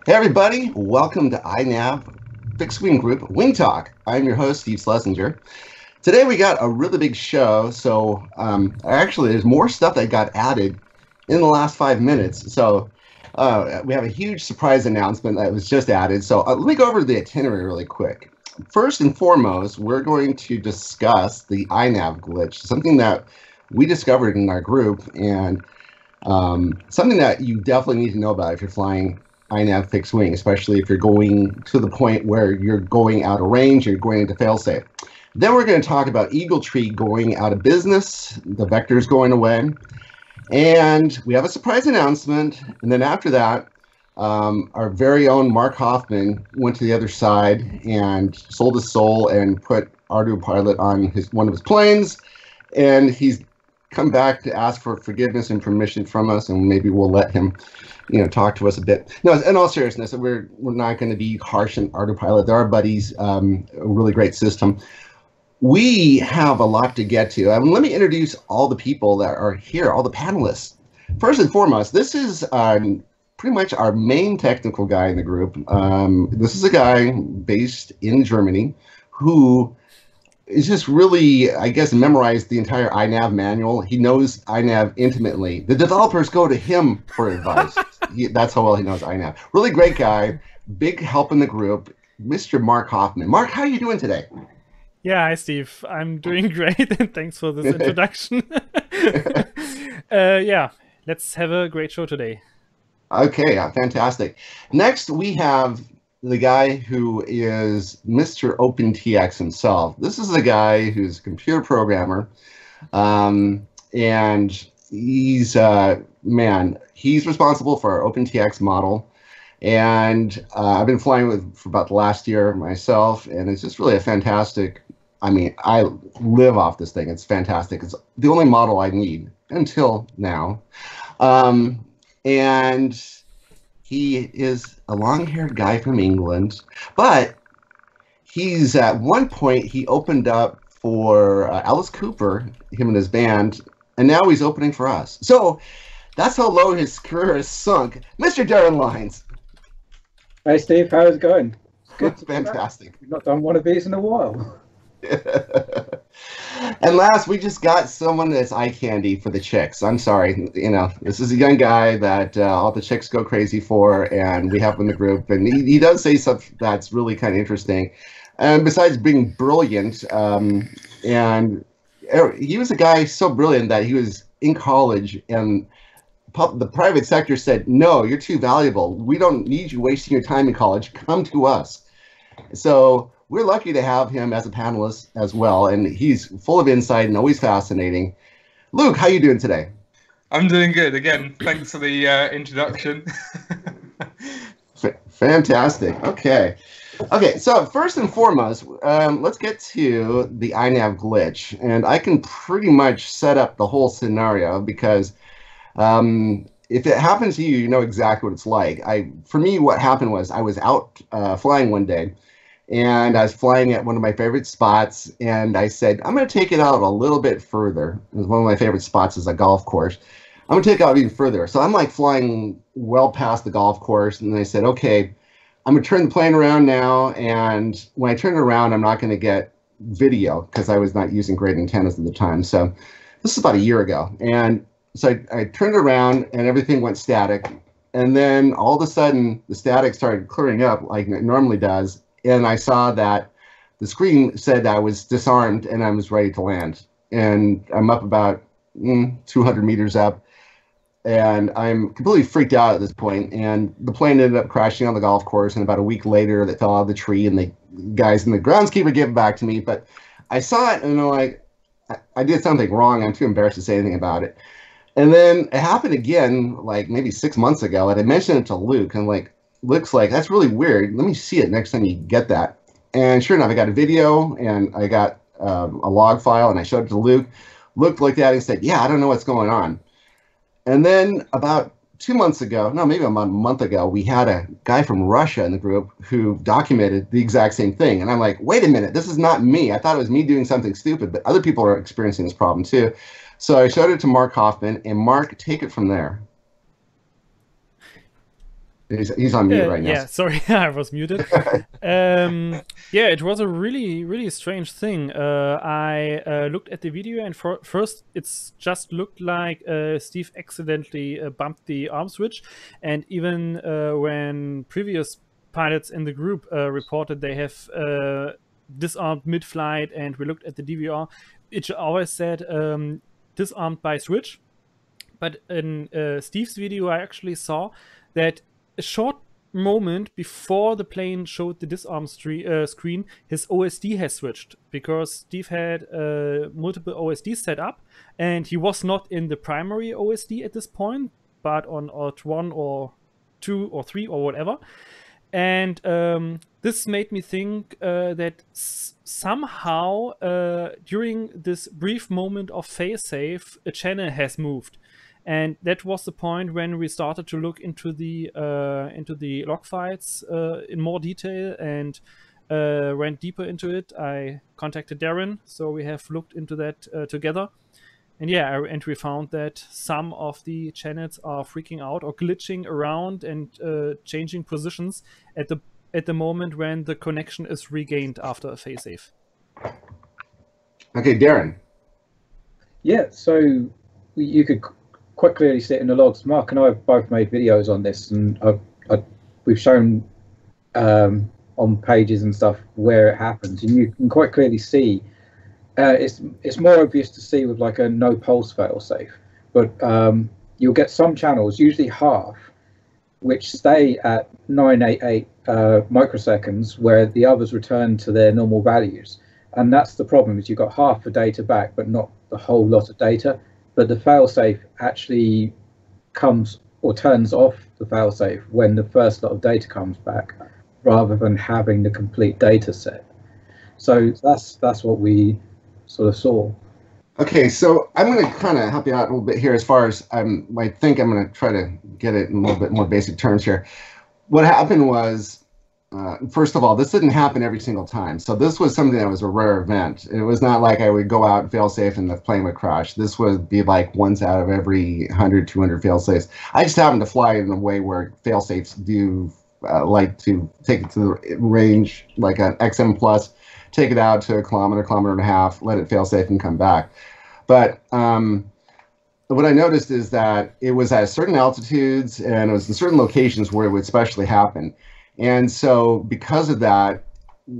Hey everybody, welcome to INAV Fixed Wing Group Wing Talk. I'm your host, Steve Schlesinger. Today we got a really big show, so actually there's more stuff that got added in the last 5 minutes. So we have a huge surprise announcement that was just added. So let me go over the itinerary really quick. First and foremost, we're going to discuss the INAV glitch, something that we discovered in our group, and something that you definitely need to know about if you're flying INAV fixed wing, especially if you're going to the point where you're going out of range, you're going into failsafe. Then we're going to talk about Eagletree going out of business, the Vector's going away, and we have a surprise announcement. And then after that, our very own Marc Hoffman went to the other side and sold his soul and put Arudpilot on one of his planes, and he's come back to ask for forgiveness and permission from us, and maybe we'll let him, talk to us a bit. No, in all seriousness, we're not going to be harsh on Ardupilot. They're our buddies, a really great system. We have a lot to get to. Let me introduce all the people that are here, all the panelists. First and foremost, this is pretty much our main technical guy in the group. This is a guy based in Germany who is just really, I guess, memorized the entire INAV manual. He knows INAV intimately. The developers go to him for advice. That's how well he knows INAV. Really great guy, big help in the group, Mr. Marc Hoffman. Marc, how are you doing today? Yeah, hi Steve. I'm doing great, and thanks for this introduction. Yeah, let's have a great show today. Okay, fantastic. Next, we have the guy who is Mr. OpenTX himself. This is a guy who's a computer programmer, and he's he's responsible for our OpenTX model. And I've been flying with for about the last year myself, and it's just really a fantastic. I mean, I live off this thing. It's fantastic. It's the only model I need until now, and he is a long-haired guy from England, but he's at one point he opened up for Alice Cooper, him and his band, and now he's opening for us. So that's how low his career has sunk. Mr. Darren Lyons. Hey Steve, how's it going? Good. Fantastic. We've not done one of these in a while. And last, we just got someone that's eye candy for the chicks. I'm sorry, this is a young guy that all the chicks go crazy for, and we have him in the group, and he does say stuff that's really kind of interesting. And besides being brilliant, and he was a guy so brilliant that he was in college, and the private sector said, "No, you're too valuable. We don't need you wasting your time in college. Come to us." So we're lucky to have him as a panelist as well, and he's full of insight and always fascinating. Luke, how you doing today? I'm doing good. Again, thanks for the introduction. Fantastic. Okay, so first and foremost, let's get to the INAV glitch, and I can pretty much set up the whole scenario because if it happens to you, you know exactly what it's like. For me, what happened was I was out flying one day, and I was flying at one of my favorite spots, and I said, I'm going to take it out a little bit further. It was one of my favorite spots is a golf course. I'm going to take it out even further. So I'm like flying well past the golf course, and I said, okay, I'm going to turn the plane around now, and when I turn it around, I'm not going to get video because I was not using great antennas at the time. So this is about a year ago. And so I turned around, and everything went static. And then all of a sudden, the static started clearing up like it normally does. And I saw that the screen said I was disarmed and I was ready to land. And I'm up about 200 meters up, and I'm completely freaked out at this point. And the plane ended up crashing on the golf course, and about a week later, they fell out of the tree, and the guys in the groundskeeper gave it back to me. But I saw it, and I'm like, I did something wrong. I'm too embarrassed to say anything about it. And then it happened again, like maybe 6 months ago, and I mentioned it to Luke, and Luke's like, that's really weird. Let me see it next time you get that. And sure enough, I got a video, and I got a log file, and I showed it to Luke. Luke looked at it and said, yeah, I don't know what's going on. And then about 2 months ago, no, maybe about a month ago, we had a guy from Russia in the group who documented the exact same thing. And I'm like, wait a minute, this is not me. I thought it was me doing something stupid, but other people are experiencing this problem too. So I showed it to Marc Hoffman, and Marc, take it from there. He's on mute right now. Yeah, sorry, I was muted. Yeah, it was a really strange thing. I looked at the video, and first it's just looked like Steve accidentally bumped the arm switch, and even when previous pilots in the group reported they have disarmed mid-flight, and we looked at the DVR, it always said disarmed by switch. But in Steve's video, I actually saw that a short moment before the plane showed the disarm screen, his OSD has switched, because Steve had multiple OSDs set up, and he was not in the primary OSD at this point, but on Alt 1 or 2 or 3 or whatever. And this made me think that somehow during this brief moment of failsafe, a channel has moved. And that was the point when we started to look into the log files in more detail and went deeper into it. I contacted Darren, so we have looked into that together. And yeah, and we found that some of the channels are freaking out or glitching around and changing positions at the moment when the connection is regained after a failsafe. Okay, Darren. Yeah, so you could quite clearly see it in the logs. Mark and I have both made videos on this, and we've shown on pages and stuff where it happens, and you can quite clearly see. It's more obvious to see with like a no pulse failsafe, but you'll get some channels, usually half, which stay at 988 microseconds, where the others return to their normal values. And that's the problem, is you've got half the data back, but not the whole lot of data. But the failsafe actually comes or turns off the failsafe when the first lot of data comes back, rather than having the complete data set. So that's what we sort of saw. Okay, so I'm going to kind of help you out a little bit here as far as I think I'm going to try to get it in a little bit more basic terms here. What happened was, first of all, this didn't happen every single time. So this was something that was a rare event. It was not like I would go out and fail safe and the plane would crash. This would be like once out of every 100, 200 fail safes. I just happened to fly in a way where fail safes do like to take it to the range, like an XM plus, take it out to a kilometer, kilometer and a half, let it fail safe and come back. But what I noticed is that it was at certain altitudes and it was in certain locations where it would especially happen. And so because of that,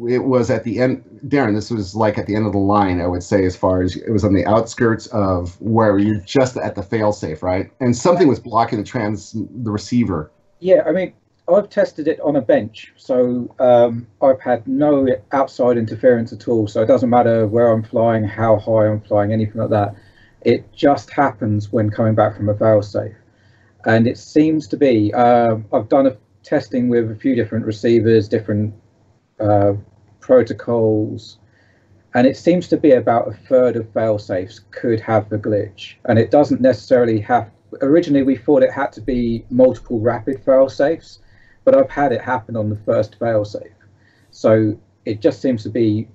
it was at the end, Darren, this was like at the end of the line, I would say, as far as it was on the outskirts of where you're just at the failsafe, right? And something was blocking the receiver. Yeah, I mean, I've tested it on a bench, so I've had no outside interference at all. So it doesn't matter where I'm flying, how high I'm flying, anything like that. It just happens when coming back from a failsafe. And it seems to be, I've done a testing with a few different receivers, different protocols, and it seems to be about a third of failsafes could have the glitch. And it doesn't necessarily have, originally we thought it had to be multiple rapid failsafes, but I've had it happen on the first failsafe. So it just seems to be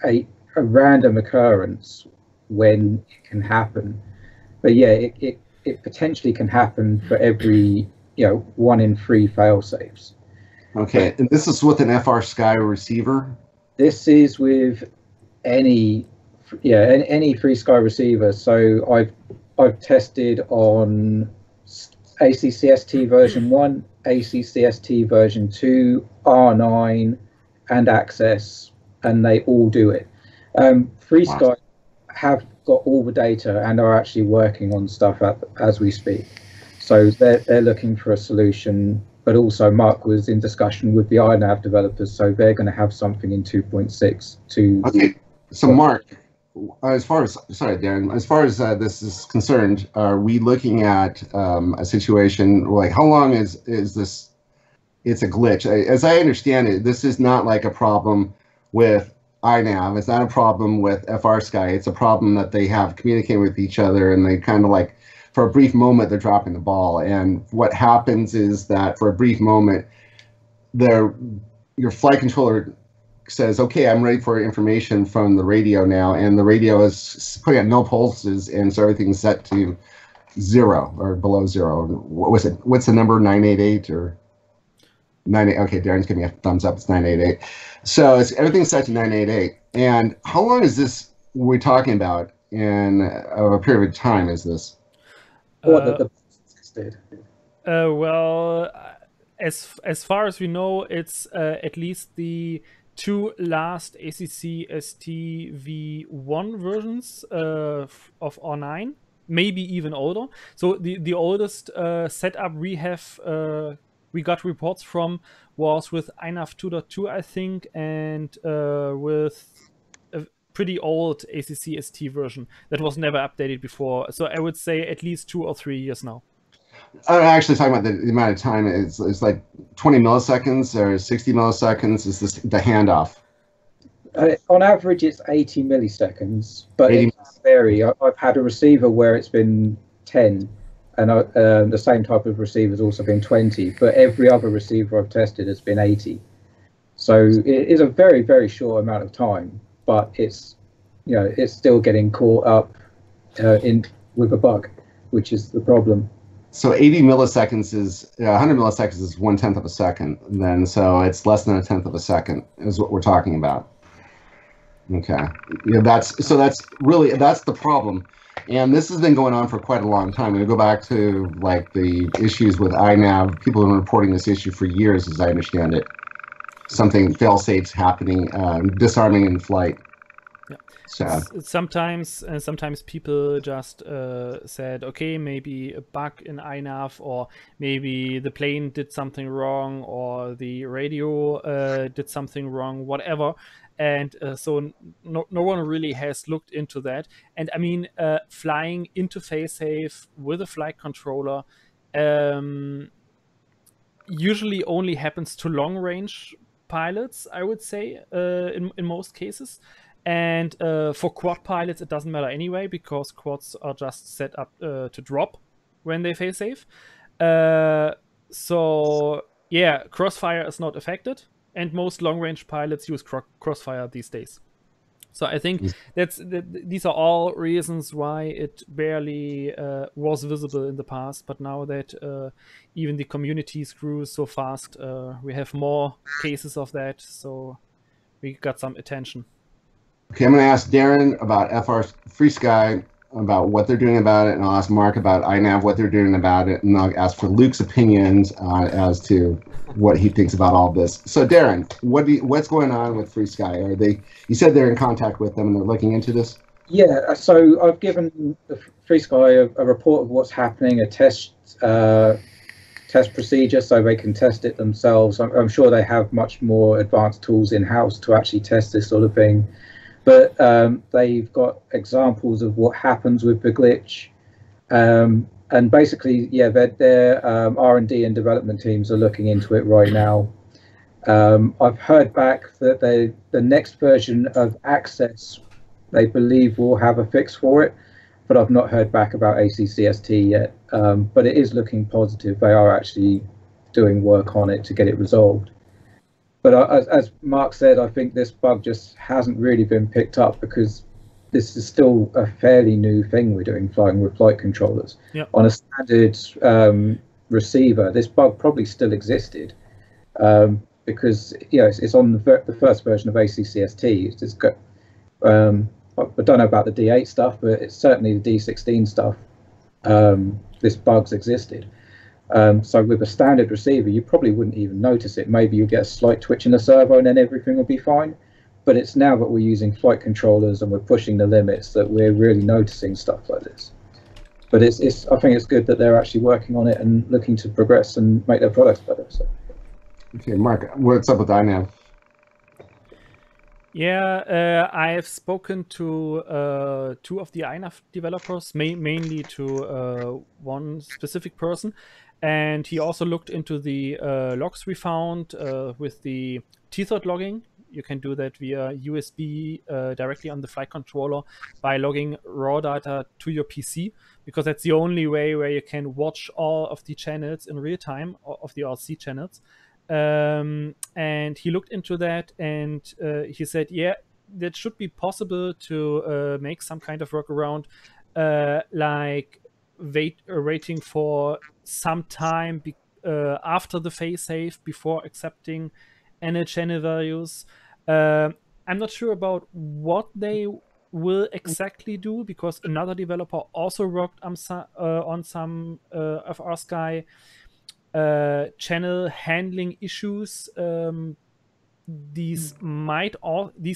a random occurrence when it can happen. But yeah, it potentially can happen for every 1 in 3 failsafes. Okay, and this is with an FrSky receiver? This is with any FrSky receiver. So I've tested on ACCST version 1, ACCST version 2, R9, and Access, and they all do it. FrSky have got all the data and are actually working on stuff as we speak. So they're looking for a solution, but also Mark was in discussion with the INAV developers, so they're going to have something in 2.6 to... Okay, so Mark, as far as, sorry Darren, as far as this is concerned, are we looking at a situation, like how long is this, it's a glitch? As I understand it, this is not like a problem with INAV, it's not a problem with FrSky, it's a problem that they have communicating with each other, and they kind of like, for a brief moment, they're dropping the ball. And what happens is that for a brief moment, your flight controller says, okay, I'm ready for information from the radio now. And the radio is putting out no pulses, and so everything's set to 0 or below 0. What was it? What's the number, 988 or? Okay, Darren's giving me a thumbs up. It's 988. So everything's set to 988. And how long is this we're talking about in a period of time is this? What the existed? Well, as far as we know, it's at least the 2 last ACC ST V1 versions of R9, maybe even older. So the oldest setup we have we got reports from was with INAV 2.2, I think, and with a pretty old ACC ST version that was never updated before. So I would say at least 2 or 3 years now. I'm actually talking about the amount of time. It's like 20 milliseconds or 60 milliseconds is this the handoff. On average, it's 80 milliseconds, but 80. it can vary. I've had a receiver where it's been 10, and the same type of receiver has also been 20, but every other receiver I've tested has been 80. So it is a very, very short amount of time, but it's, you know, it's still getting caught up with a bug, which is the problem. So 80 milliseconds is 100 milliseconds is 1/10 of a second. Then so it's less than 1/10 of a second is what we're talking about. Okay, yeah, that's the problem, and this has been going on for quite a long time. We go back to like the issues with INAV. People have been reporting this issue for years, as I understand it. Something fail-safes happening, disarming in flight. Yeah. So Sometimes people just said, okay, maybe a bug in INAV, or maybe the plane did something wrong, or the radio did something wrong, whatever. And so no one really has looked into that. And I mean, flying into Failsafe with a flight controller usually only happens to long-range pilots, I would say, in most cases. And for quad pilots, it doesn't matter anyway, because quads are just set up to drop when they fail safe. So yeah, crossfire is not affected, and most long-range pilots use crossfire these days. So I think these are all reasons why it barely was visible in the past. But now that even the communities grew so fast, we have more cases of that. So we got some attention. Okay, I'm going to ask Darren about FrSky, about what they're doing about it, and I'll ask Mark about INAV, what they're doing about it, and I'll ask for Luke's opinions as to what he thinks about all this. So, Darren, what's going on with FrSky? Are they? You said they're in contact with them and they're looking into this. Yeah, so I've given the FrSky a report of what's happening, a test procedure, so they can test it themselves. I'm sure they have much more advanced tools in-house to actually test this sort of thing. But they've got examples of what happens with the glitch. And basically, yeah, their R&D and development teams are looking into it right now. I've heard back that the next version of Access, they believe, will have a fix for it, but I've not heard back about ACCST yet. But it is looking positive. They are actually doing work on it to get it resolved. But as Mark said, I think this bug just hasn't really been picked up because this is still a fairly new thing we're doing, flying with flight controllers. Yep. On a standard receiver, this bug probably still existed because, you know, it's on the first version of ACCST. It's got, I don't know about the D8 stuff, but it's certainly the D16 stuff. This bug's existed. So with a standard receiver, you probably wouldn't even notice it. Maybe you get a slight twitch in the servo and then everything will be fine. But it's now that we're using flight controllers and we're pushing the limits that we're really noticing stuff like this. But I think it's good that they're actually working on it and looking to progress and make their products better. So. Okay, Mark, what's up with INAV? Yeah, I have spoken to 2 of the INAV developers, mainly to one specific person. And he also looked into the logs we found with the T-thread logging. You can do that via USB directly on the flight controller by logging raw data to your PC, because that's the only way where you can watch all of the channels in real time, of the RC channels. And he looked into that, and he said, yeah, that should be possible to make some kind of workaround, like waiting for some time after the Failsafe before accepting any channel values. I'm not sure about what they will exactly do, because another developer also worked on some of FrSky channel handling issues. These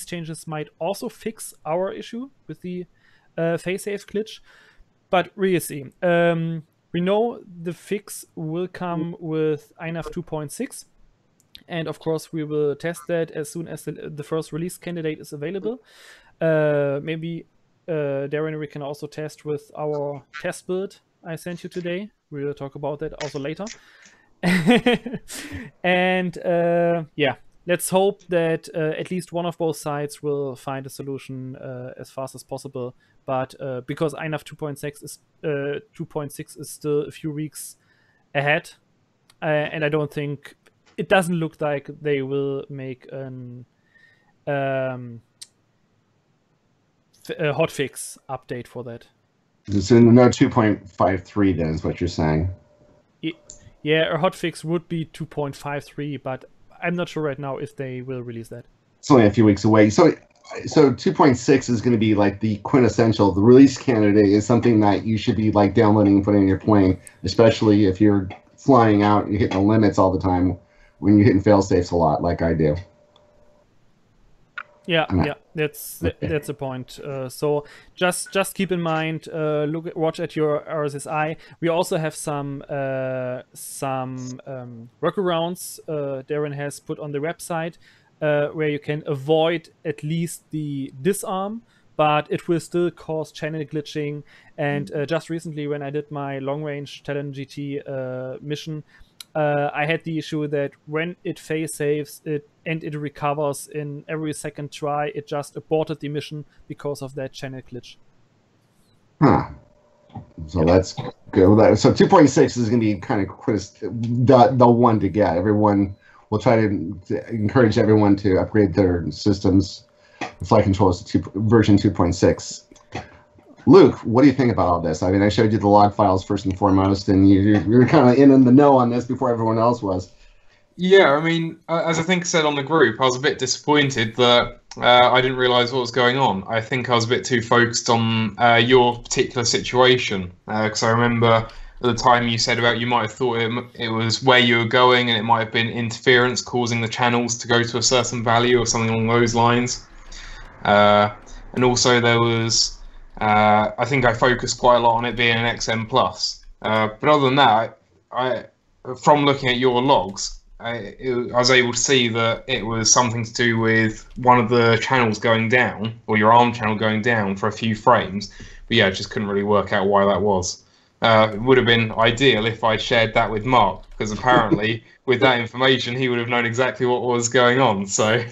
changes might also fix our issue with the Failsafe glitch, but really see. We know the fix will come with INAV 2.6, and of course we will test that as soon as the first release candidate is available. Maybe Darren, we can also test with our test build I sent you today. We will talk about that also later. And yeah, let's hope that at least one of both sides will find a solution as fast as possible. But because INAV 2.6 is still a few weeks ahead, and I don't think it doesn't look like they will make an a hotfix update for that. So no 2.53 then is what you're saying. Yeah, a hotfix would be 2.53, but I'm not sure right now if they will release that. It's only a few weeks away. So 2.6 is going to be like the quintessential. The release candidate is something that you should be like downloading and putting in your plane, especially if you're flying out and you're hitting the limits all the time when you're hitting fail-safes a lot, like I do. Yeah, that's a point. So just keep in mind, watch at your RSSI. We also have some workarounds Darren has put on the website where you can avoid at least the disarm, but it will still cause channel glitching. And just recently, when I did my long-range Talon GT mission, I had the issue that when it fail-safes and it recovers in every second try, it just aborted the mission because of that channel glitch. Huh. So that's good. So 2.6 is going to be kind of the one to get. Everyone will try to encourage everyone to upgrade their systems. Flight controls to version 2.6. Luke, what do you think about all this? I mean, I showed you the log files first and foremost, and you're kind of in the know on this before everyone else was. Yeah, I mean, as I think I said on the group, I was a bit disappointed that I didn't realise what was going on. I think I was a bit too focused on your particular situation, because I remember at the time you said about you might have thought it was where you were going, and it might have been interference causing the channels to go to a certain value or something along those lines. And also there was... I think I focused quite a lot on it being an XM+. But other than that, from looking at your logs, I was able to see that it was something to do with one of the channels going down, or your ARM channel going down for a few frames. But yeah, I just couldn't really work out why that was. It would have been ideal if I'd shared that with Mark, because apparently with that information he would have known exactly what was going on. So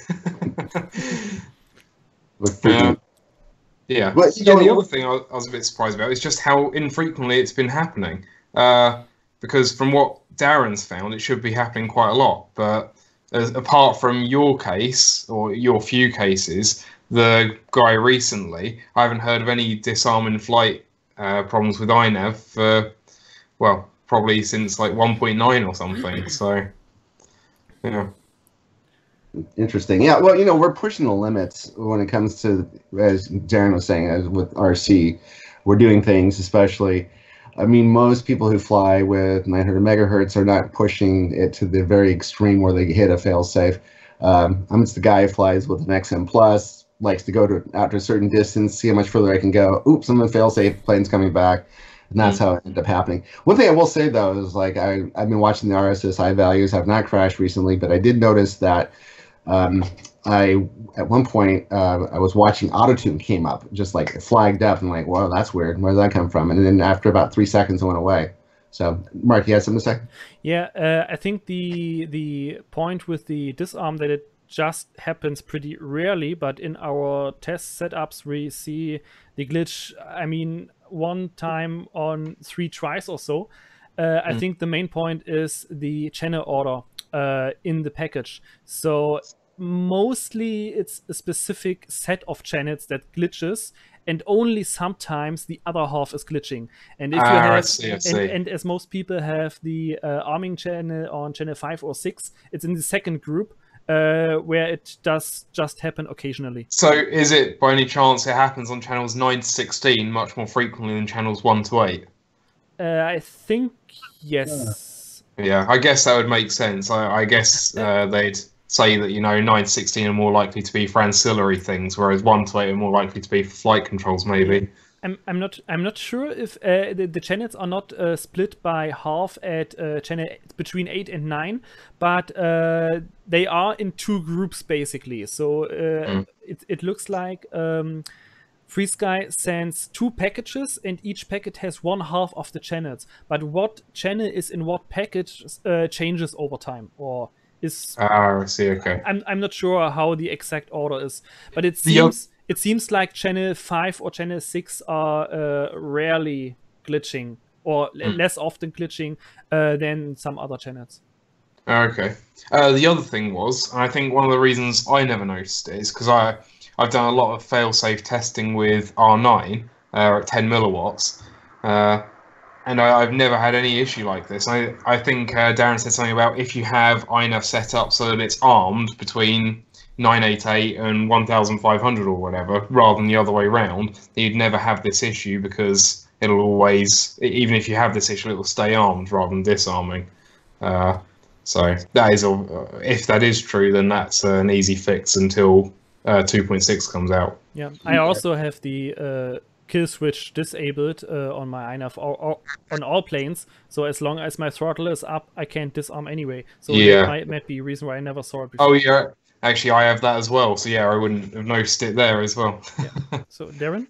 yeah. But the other thing I was a bit surprised about is just how infrequently it's been happening. Because from what Darren's found, it should be happening quite a lot. But apart from your case, or your few cases, the guy recently, I haven't heard of any disarm in flight problems with INAV for, well, probably since like 1.9 or something. So, yeah. Interesting. Yeah, well, we're pushing the limits when it comes to, as Darren was saying, as with RC, we're doing things, especially, I mean, most people who fly with 900 megahertz are not pushing it to the very extreme where they hit a fail-safe. I'm just the guy who flies with an XM+, likes to go out to a certain distance, see how much further I can go. Oops, I'm in fail-safe, plane's coming back. And that's how it ended up happening. One thing I will say, though, is like I've been watching the RSSI values, have not crashed recently, but I did notice that at one point, I was watching Autotune came up, just like it flagged up, and like, whoa, that's weird. Where did that come from? And then after about 3 seconds, it went away. So, Mark, you had something to say? Yeah, I think the point with the disarm that it just happens pretty rarely, but in our test setups we see the glitch. I mean, one time on 3 tries or so. I think the main point is the channel order in the package. So mostly it's a specific set of channels that glitches, and only sometimes the other half is glitching. And if you I have, see. and as most people have the arming channel on channel 5 or 6, it's in the second group where it does just happen occasionally. So is it by any chance it happens on channels 9 to 16 much more frequently than channels 1 to 8? I think yes. Yeah, I guess that would make sense. I guess they'd say that 9 to 16 are more likely to be for ancillary things, whereas 1 to 8 are more likely to be for flight controls, maybe. I'm not sure if the channels are not split by half at channel between 8 and 9, but they are in two groups basically. So it looks like FrSky sends two packages, and each packet has one half of the channels. But what channel is in what package changes over time, or is I see. Okay. I'm not sure how the exact order is, but it seems like channel 5 or channel 6 are rarely glitching, or less often glitching than some other channels. Okay. The other thing was, I think one of the reasons I never noticed it is because I've done a lot of failsafe testing with R9 at 10 milliwatts, and I've never had any issue like this. I think Darren said something about if you have INAV set up so that it's armed between 988 and 1500 or whatever, rather than the other way around, you'd never have this issue because it'll always, even if you have this issue, it'll stay armed rather than disarming. So that is, if that is true, then that's an easy fix until 2.6 comes out. Yeah, I also have the kill switch disabled on my INAV or on all planes. So as long as my throttle is up, I can't disarm anyway. So that might be a reason why I never saw it before. Oh yeah, actually I have that as well. So yeah, I wouldn't have noticed it there as well. Yeah. So Darren?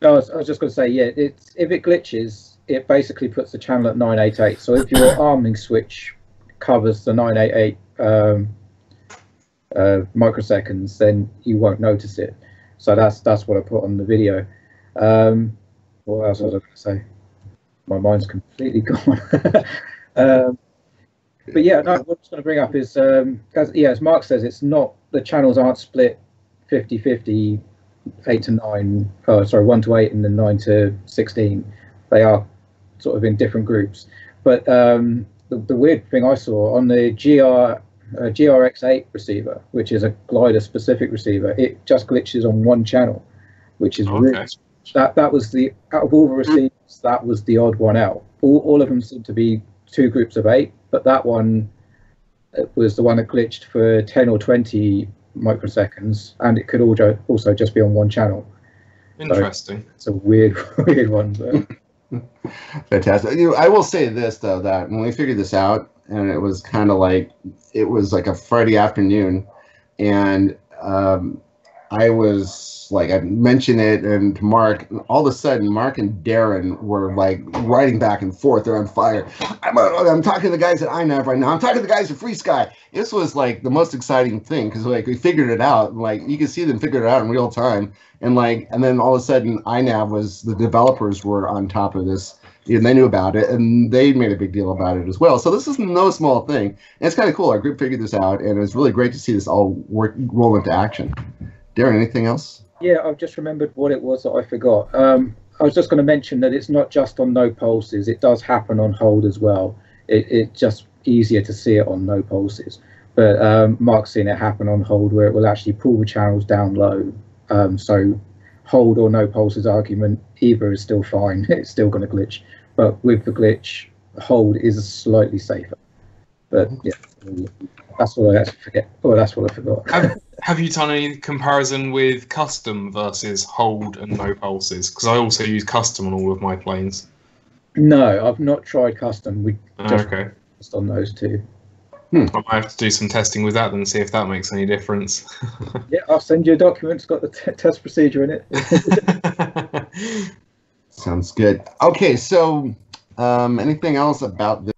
I was just going to say, yeah, if it glitches, it basically puts the channel at 988. So if your arming switch covers the 988 microseconds, then you won't notice it. So that's what I put on the video. What else was I going to say? My mind's completely gone. But yeah, no, what I was going to bring up is, as Mark says, it's not, the channels aren't split 50-50, 8 to 9, 1 to 8 and then 9 to 16. They are sort of in different groups. But the weird thing I saw on the GRX8 receiver, which is a glider specific receiver, it just glitches on one channel, which is really, that was the, out of all the receivers, that was the odd one out. All of them seem to be two groups of 8, but that one was the one that glitched for 10 or 20 microseconds, and it could also just be on one channel. Interesting. So it's a weird one. But. Fantastic. I will say this though, that when we figured this out, and it was kind of like, it was like a Friday afternoon, and I was like, I mentioned it and to Mark, and all of a sudden Mark and Darren were like writing back and forth. They're on fire. I'm talking to the guys at INAV right now. I'm talking to the guys at FrSky. This was like the most exciting thing because like we figured it out. Like you could see them figure it out in real time, and then all of a sudden INAV was, the developers were on top of this. And they knew about it, and they made a big deal about it as well. So this is no small thing. And it's kind of cool. Our group figured this out, and it was really great to see this all roll into action. Darren, anything else? Yeah, I've just remembered what it was that I forgot. I was just going to mention that it's not just on no pulses. It does happen on hold as well. It's just easier to see it on no pulses. But Mark's seen it happen on hold, where it will actually pull the channels down low. So hold or no pulses argument, either is still fine. It's still going to glitch. But with the glitch, hold is slightly safer. But yeah, that's what I actually forget. Oh, that's what I forgot. Have you done any comparison with custom versus hold and no pulses? Because I also use custom on all of my planes. No, I've not tried custom. We just on those two. I might have to do some testing with that and see if that makes any difference. Yeah, I'll send you a document. It's got the test procedure in it. Sounds good. Okay, so anything else about this?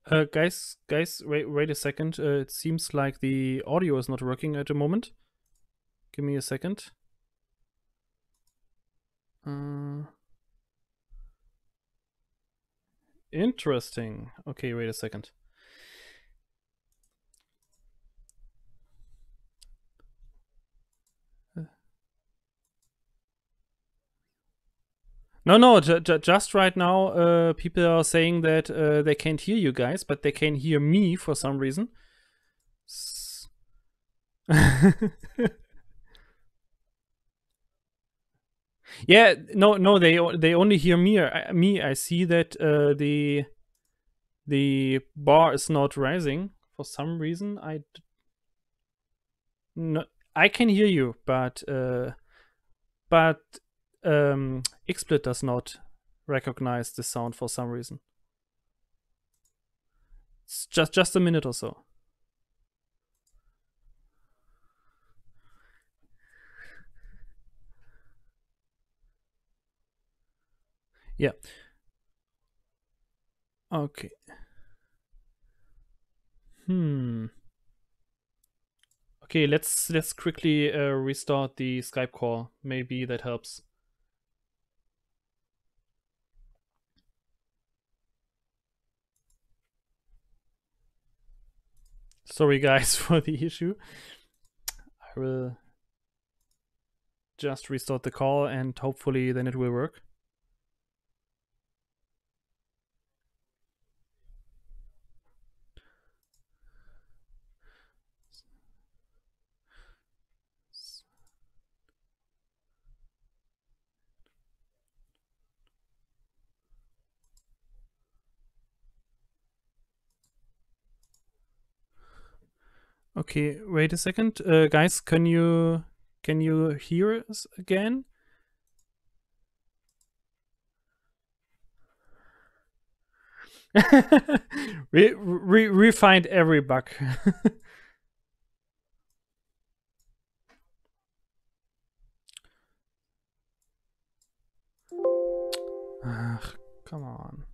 Guys, wait a second. It seems like the audio is not working at the moment. Give me a second. Interesting. Okay, wait a second. No, just right now, people are saying that they can't hear you guys, but they can hear me for some reason. Yeah, no, they only hear me. I see that the bar is not rising for some reason. I can hear you, but XSplit does not recognize the sound for some reason. It's just a minute or so. Yeah. Okay. Okay, let's quickly restart the Skype call. Maybe that helps. Sorry guys for the issue. I will just restart the call and hopefully then it will work. Okay, wait a second. Guys, can you hear us again? we find every bug. Ugh, come on.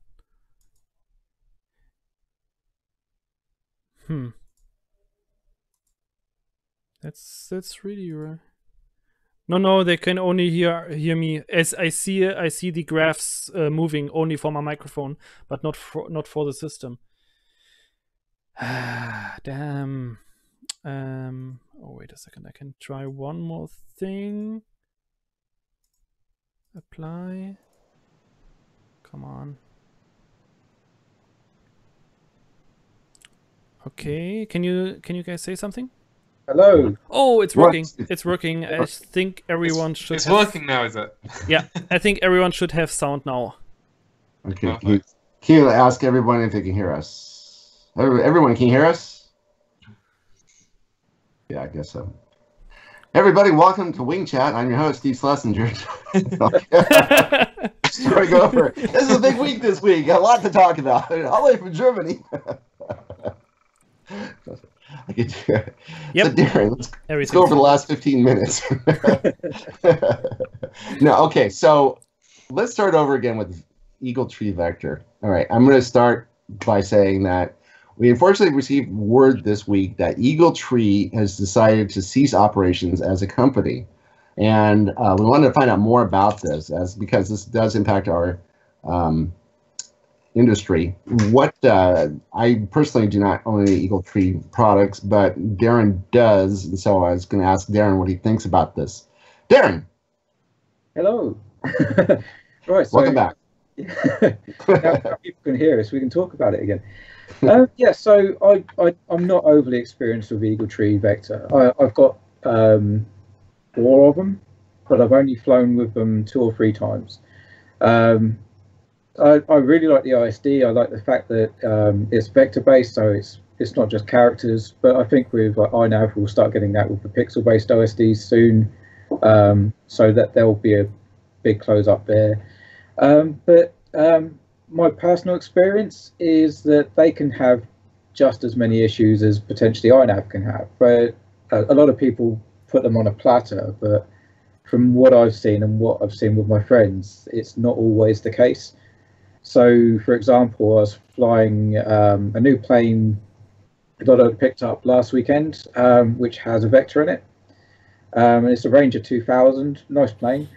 That's really right. No, they can only hear me. As I see the graphs moving only for my microphone, but not for the system. Damn. Oh wait a second. I can try one more thing. Apply. Come on. Okay. Can you guys say something? Hello. Oh, it's working. It's working. I think everyone should. It's working now, is it? Yeah, I think everyone should have sound now. Okay. Can you ask everyone if they can hear us? Everyone can hear us? Yeah, I guess so. Everybody, welcome to Wing Chat. I'm your host, Steve Schlesinger. Starting over. This is a big week this week. Got a lot to talk about. All the way from Germany. I could do it. Yep. So, Darren, let's go over the last 15 minutes. No, okay. So let's start over again with Eagletree Vector. All right. I'm going to start by saying that we unfortunately received word this week that Eagletree has decided to cease operations as a company. And we wanted to find out more about this because this does impact our industry. What I personally do not own any Eagletree products, but Darren does, and so I was going to ask Darren what he thinks about this. Darren. Hello. Right. So, welcome back. Now people can hear us. We can talk about it again. Yeah. So I'm not overly experienced with Eagletree Vector. I've got 4 of them, but I've only flown with them 2 or 3 times. I really like the ISD. I like the fact that it's vector-based, so it's not just characters. But I think with INAV, we'll start getting that with the pixel-based OSDs soon, so that there'll be a big close up there. But my personal experience is that they can have just as many issues as potentially INAV can have. But a lot of people put them on a platter, but from what I've seen and what I've seen with my friends, it's not always the case. So, for example, I was flying a new plane that I picked up last weekend, which has a Vector in it. And it's a Ranger 2000, nice plane.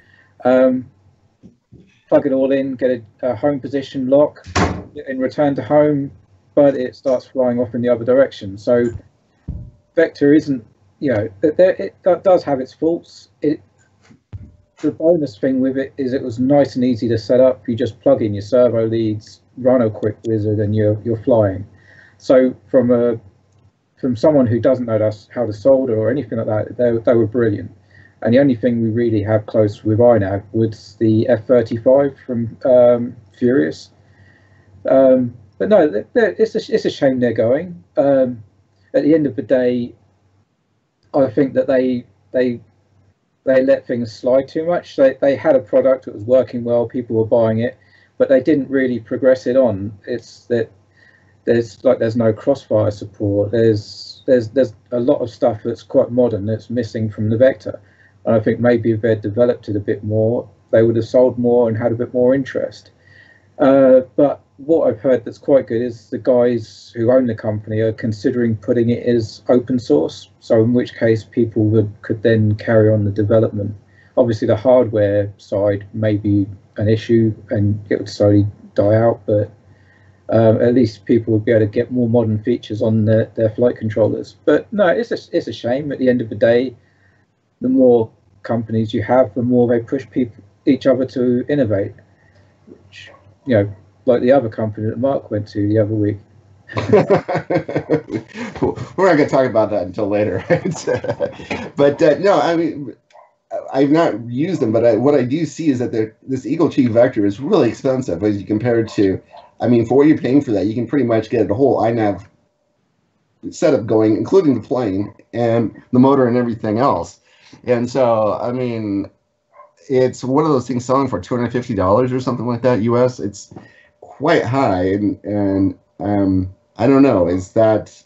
Plug it all in, get a home position lock, and return to home, but it starts flying off in the other direction. So Vector isn't, it does have its faults. The bonus thing with it is it was nice and easy to set up. You just plug in your servo leads, run a quick wizard, and you're flying. So from someone who doesn't know how to solder or anything like that, they were brilliant. And the only thing we really have close with INAV was the F-35 from Furious. But no, it's a shame they're going. At the end of the day, I think that they let things slide too much. They had a product that was working well, people were buying it, but they didn't really progress it on. It's that there's no crossfire support. There's a lot of stuff that's quite modern that's missing from the Vector. And I think maybe if they'd developed it a bit more, they would have sold more and had a bit more interest. But what I've heard that's quite good is the guys who own the company are considering putting it as open source. So in which case people could then carry on the development. Obviously the hardware side may be an issue and it would slowly die out, but at least people would be able to get more modern features on their flight controllers. But no, it's a shame. At the end of the day, the more companies you have, the more they push each other to innovate. Which, like the other company that Mark went to the other week. We're not going to talk about that until later, right? But no, I mean, I've not used them, but what I do see is that this Eagletree Vector is really expensive as you compare it to. I mean, for what you're paying for that, you can pretty much get the whole INAV setup going, including the plane and the motor and everything else. And so, I mean, it's one of those things selling for $250 or something like that, US. It's quite high, and I don't know. Is that?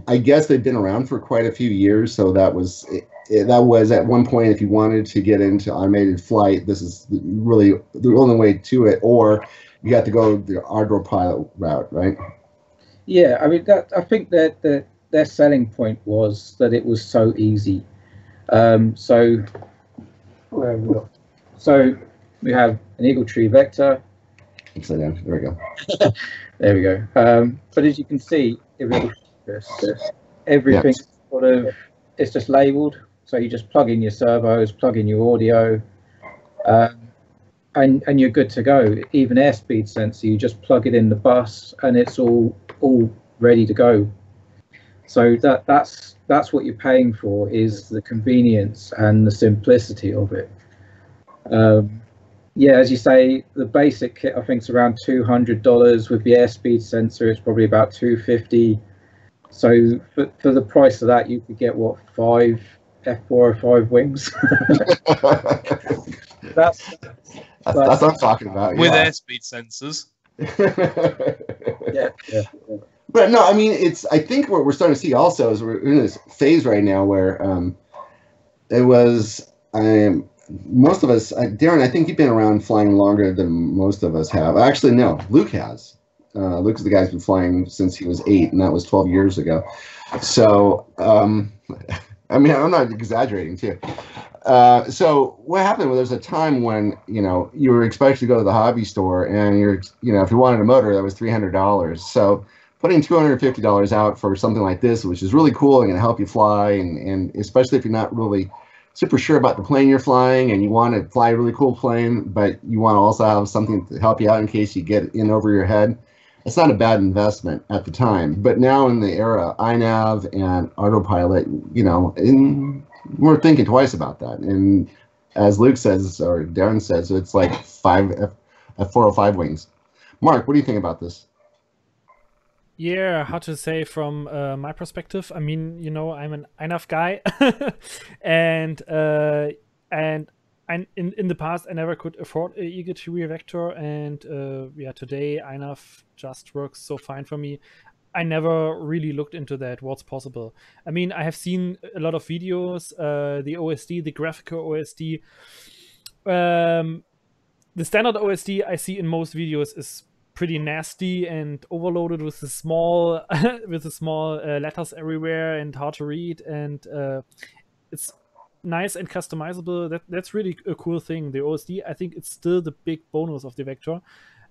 I guess they've been around for quite a few years, so that was at one point. If you wanted to get into automated flight, this is really the only way to it, or you have to go the Ardupilot route, right? Yeah, I mean I think that their selling point was that it was so easy. So we have an Eagletree Vector. Upside down. There we go. There we go. But as you can see, everything sort of, it's just labeled. So you just plug in your servos, plug in your audio, and you're good to go. Even airspeed sensor, you just plug it in the bus, and it's all ready to go. So that's what you're paying for, is the convenience and the simplicity of it. Yeah, as you say, the basic kit I think is around $200. With the airspeed sensor, it's probably about $250. So for the price of that, you could get what, 5 F405 wings. That's what I'm talking about. With airspeed sensors. Yeah. But no, I mean, I think what we're starting to see also is we're in this phase right now where it was most of us, Darren, I think you've been around flying longer than most of us have. Actually, no, Luke has. Luke's the guy's been flying since he was 8, and that was 12 years ago. So, I mean, I'm not exaggerating, too. So what happened was, there's a time when, you were expected to go to the hobby store, and if you wanted a motor, that was $300. So putting $250 out for something like this, which is really cool and going to help you fly, and especially if you're not really super sure about the plane you're flying and you want to fly a really cool plane, but you want to also have something to help you out in case you get in over your head, it's not a bad investment at the time. But now in the era, INAV and Arudpilot, we're thinking twice about that. And as Luke says, or Darren says, it's like 5 F405 wings. Mark, what do you think about this? Yeah, how to say from my perspective. I mean, I'm an INAV guy, and in the past I never could afford a Eagletree Vector, and today INAV just works so fine for me. I never really looked into that, what's possible. I mean, I have seen a lot of videos, the OSD, the graphical OSD. the standard OSD I see in most videos is pretty nasty and overloaded with the small letters everywhere and hard to read, and it's nice and customizable. That's really a cool thing. The OSD, I think it's still the big bonus of the Vector,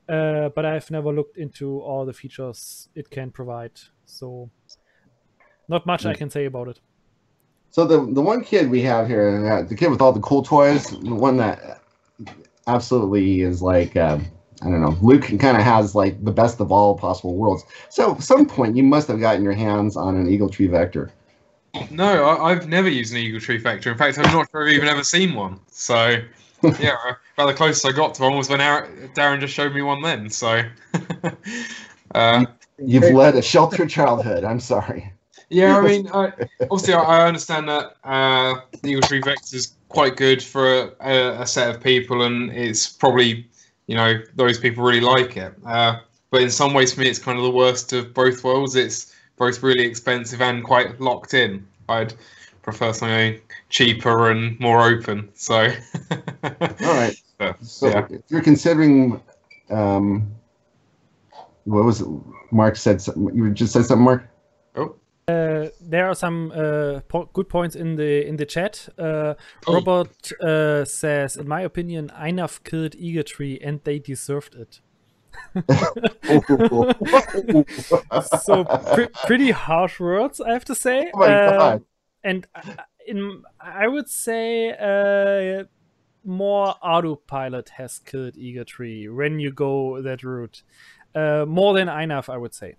but I've never looked into all the features it can provide, so not much I can say about it. So the one kid we have here, the kid with all the cool toys, the one that absolutely is like, I don't know, Luke kind of has like the best of all possible worlds. So at some point you must have gotten your hands on an Eagletree Vector. No, I've never used an Eagletree Vector. In fact, I'm not sure I've even ever seen one. So, yeah, about the closest I got to one was when Darren just showed me one then. So, you've led a sheltered childhood. I'm sorry. Yeah, I mean, obviously, I understand that the Eagletree Vector is quite good for a set of people, and it's probably, you know, those people really like it. But in some ways, for me, it's kind of the worst of both worlds. It's both really expensive and quite locked in. I'd prefer something cheaper and more open. So, all right. So, yeah. if you're considering, what was it? Mark said something. You just said something, Mark. Oh. There are some good points in the chat. Robert says, in my opinion, INAV killed Eagletree and they deserved it. So pretty harsh words, I have to say. Oh my God. And I would say more Arudpilot has killed Eagletree when you go that route. More than INAV, I would say.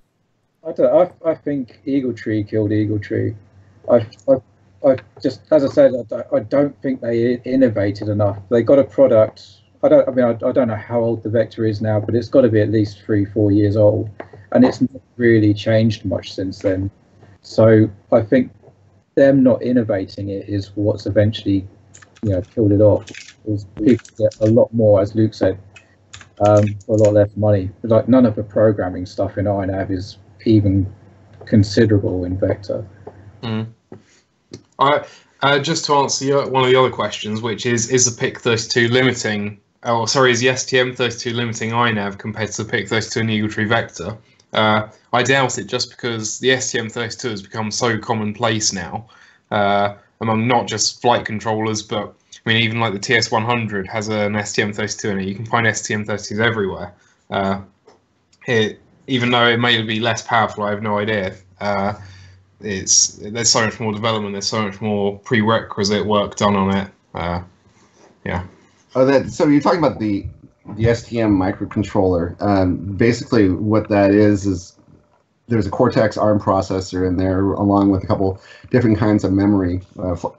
I think Eagletree killed Eagletree. I just, as I said, I don't think they innovated enough. They got a product. I don't know how old the Vector is now, but it's got to be at least 3-4 years old, and it's not really changed much since then. So I think them not innovating it is what's eventually, you know, killed it off. People get a lot more, as Luke said, for a lot less money. Like, none of the programming stuff in INAV is even considerable in Vector. Just to answer one of the other questions, which is the PIC32 limiting, is the STM32 limiting INAV compared to the PIC32 and Eagletree Vector? I doubt it, just because the STM32 has become so commonplace now among not just flight controllers, but I mean, even like the TS100 has an STM32 in it. You can find STM32s everywhere. Even though it may be less powerful, I have no idea. There's so much more development. There's so much more prerequisite work done on it. Yeah. So you're talking about the STM microcontroller. Basically, what that is there's a Cortex ARM processor in there, along with a couple different kinds of memory.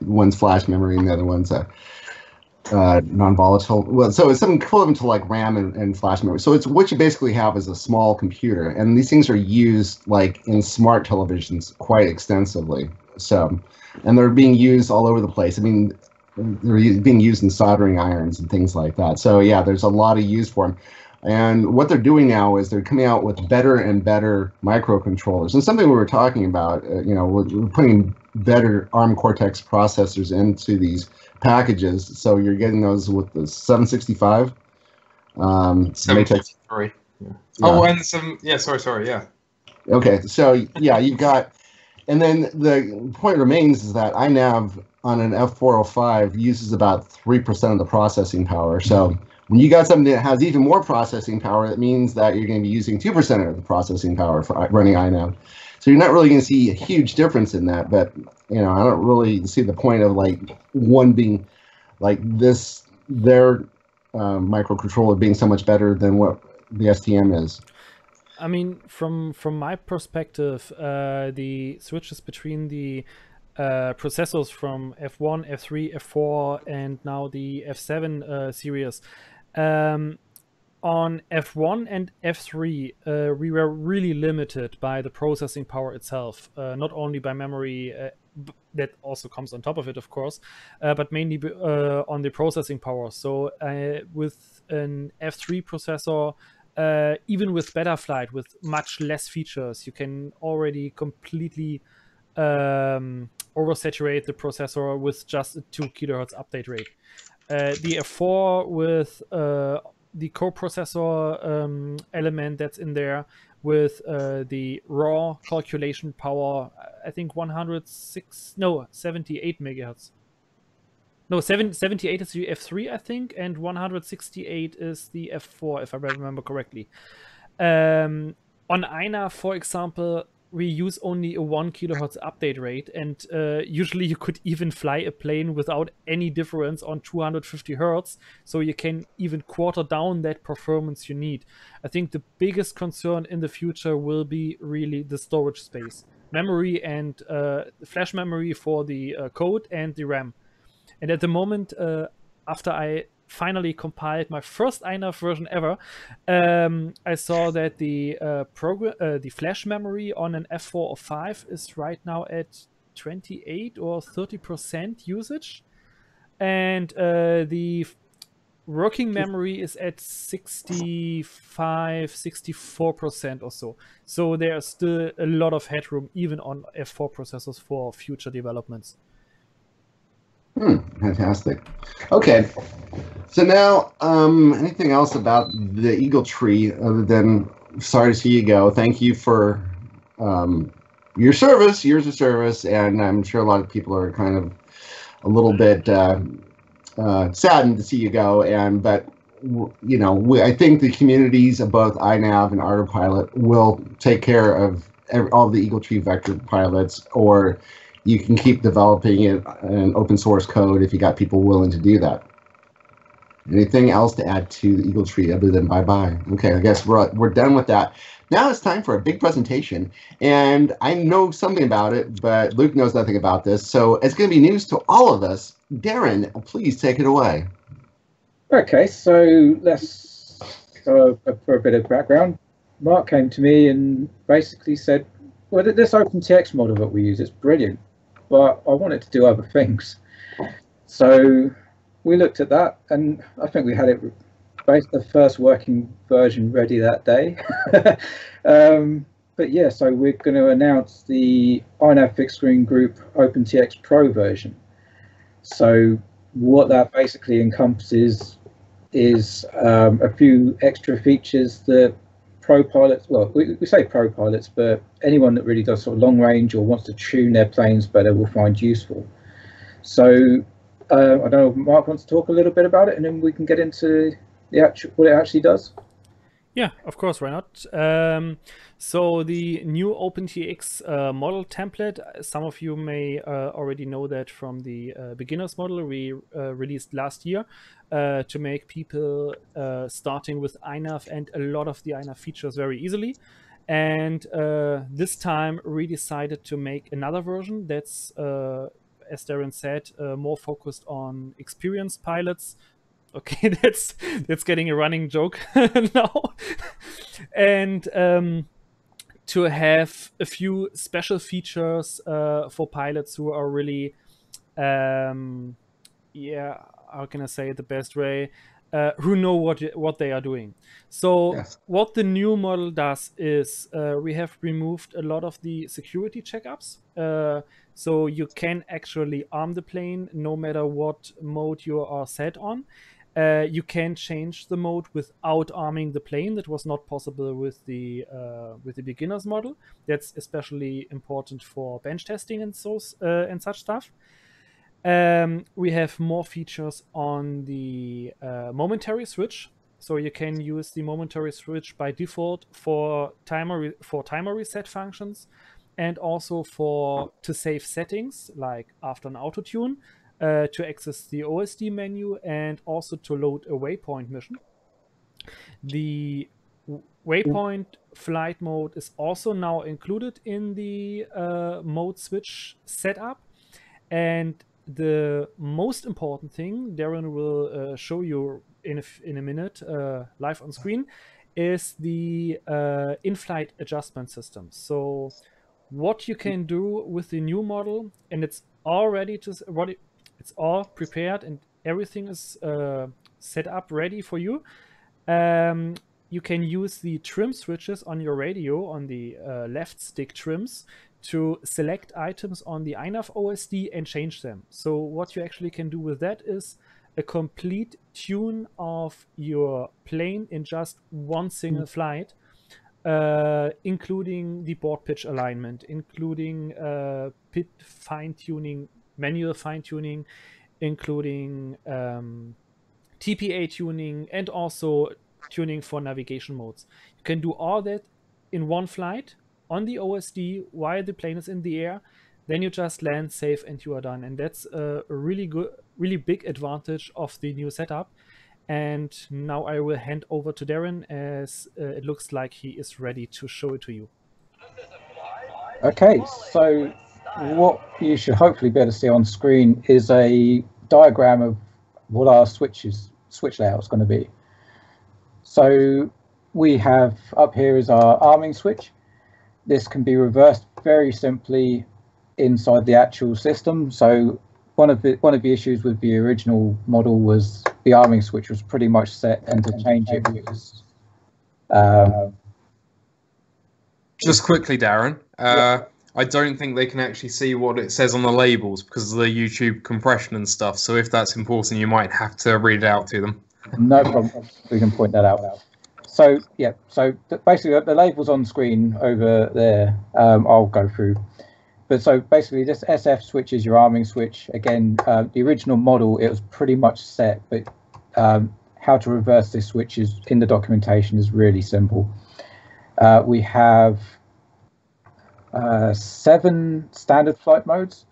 One's flash memory, and the other one's non-volatile. Well, so it's something equivalent to like RAM and flash memory. So it's what you basically have is a small computer, and these things are used like in smart televisions quite extensively. So, and they're being used all over the place. I mean, they're being used in soldering irons and things like that. So yeah, there's a lot of use for them. And what they're doing now is they're coming out with better and better microcontrollers. And something we were talking about, we're putting better ARM Cortex processors into these packages. So you're getting those with the 765. 763. Yeah. Oh, and some. Yeah, sorry. Yeah. Okay, so yeah, you've got, and then the point remains is that INAV on an F405 uses about 3% of the processing power. So when you got something that has even more processing power, that means that you're going to be using 2% of the processing power for running INAV. So you're not really going to see a huge difference in that. But I don't really see the point of like one being like this, their microcontroller being so much better than what the STM is. I mean, from my perspective, the switches between the processors from F1, F3, F4, and now the F7 series. On F1 and F3, we were really limited by the processing power itself, not only by memory, that also comes on top of it, of course, but mainly on the processing power. So with an F3 processor, even with Betaflight, with much less features, you can already completely oversaturate the processor with just a 2 kHz update rate. The F4 with the coprocessor element that's in there with the raw calculation power. I think 78 megahertz. No, 78 is the F3, I think, and 168 is the F4, if I remember correctly. On INAV, for example, we use only a 1 kilohertz update rate, and usually you could even fly a plane without any difference on 250 hertz, so you can even quarter down that performance you need. I think the biggest concern in the future will be really the storage space, memory and flash memory for the code and the RAM. And at the moment, after I finally compiled my first INAV version ever, I saw that the flash memory on an F4 or 5 is right now at 28 or 30% usage, and the working memory is at 64% or so. So there's still a lot of headroom even on F4 processors for future developments. Fantastic. Okay, so now anything else about the Eagletree other than sorry to see you go? Thank you for your service, years of service, and I'm sure a lot of people are kind of a little bit saddened to see you go. But you know, I think the communities of both INAV and Arudpilot will take care of all the Eagletree Vector pilots, or you can keep developing it in open source code if you got people willing to do that. Anything else to add to the Eagletree other than bye-bye? Okay, I guess we're done with that. Now it's time for a big presentation, and I know something about it, but Luke knows nothing about this, so it's going to be news to all of us. Darren, please take it away. Okay, so let's go for a bit of background. Mark came to me and basically said, well, this OpenTX model that we use, it's brilliant, but I want it to do other things. So we looked at that, and I think we had it the first working version ready that day. But yeah, so we're going to announce the INAV fixed screen group OpenTX Pro version. So what that basically encompasses is a few extra features that pro pilots, well, we say pro pilots, but anyone that really does sort of long range or wants to tune their planes better will find useful. So I don't know if Mark wants to talk a little bit about it, and then we can get into the what it actually does. Yeah, of course, why not? So the new OpenTX model template, some of you may already know that from the beginner's model we released last year to make people starting with INAV and a lot of the INAV features very easily. And this time we decided to make another version that's, as Darren said, more focused on experienced pilots. Okay, that's getting a running joke now. And to have a few special features for pilots who are really, yeah, how can I say it the best way? Who know what they are doing. So yes. What the new model does is we have removed a lot of the security checkups. So you can actually arm the plane no matter what mode you are set on. You can change the mode without arming the plane. That was not possible with the beginner's model. That's especially important for bench testing and such stuff. We have more features on the momentary switch, so you can use the momentary switch by default for timer reset functions, and also to save settings like after an auto tune. To access the OSD menu, and also to load a waypoint mission. The waypoint flight mode is also now included in the mode switch setup. And the most important thing, Darren will show you in a minute live on screen, is the in-flight adjustment system. So what you can do with the new model, and it's all ready to it's all prepared and everything is set up ready for you. You can use the trim switches on your radio, on the left stick trims, to select items on the INAV OSD and change them. So what you actually can do with that is a complete tune of your plane in just one single flight, including the board pitch alignment, including pit fine-tuning, manual fine-tuning, including TPA tuning, and also tuning for navigation modes. You can do all that in one flight on the OSD while the plane is in the air. Then you just land safe and you are done. And that's a really good, really big advantage of the new setup. And now I will hand over to Darren, as it looks like he is ready to show it to you. Okay, so what you should hopefully be able to see on screen is a diagram of what our switch layout is going to be. So we have up here is our arming switch. This can be reversed very simply inside the actual system. So one of the issues with the original model was the arming switch was pretty much set, and to change it was just quickly, Darren. I don't think they can actually see what it says on the labels because of the YouTube compression and stuff. So if that's important, you might have to read it out to them. No problem. We can point that out. So yeah, so basically the labels on screen over there, I'll go through. But so basically this SF switch is your arming switch. Again, the original model, it was pretty much set, but how to reverse this switch is in the documentation is really simple. We have 7 standard flight modes.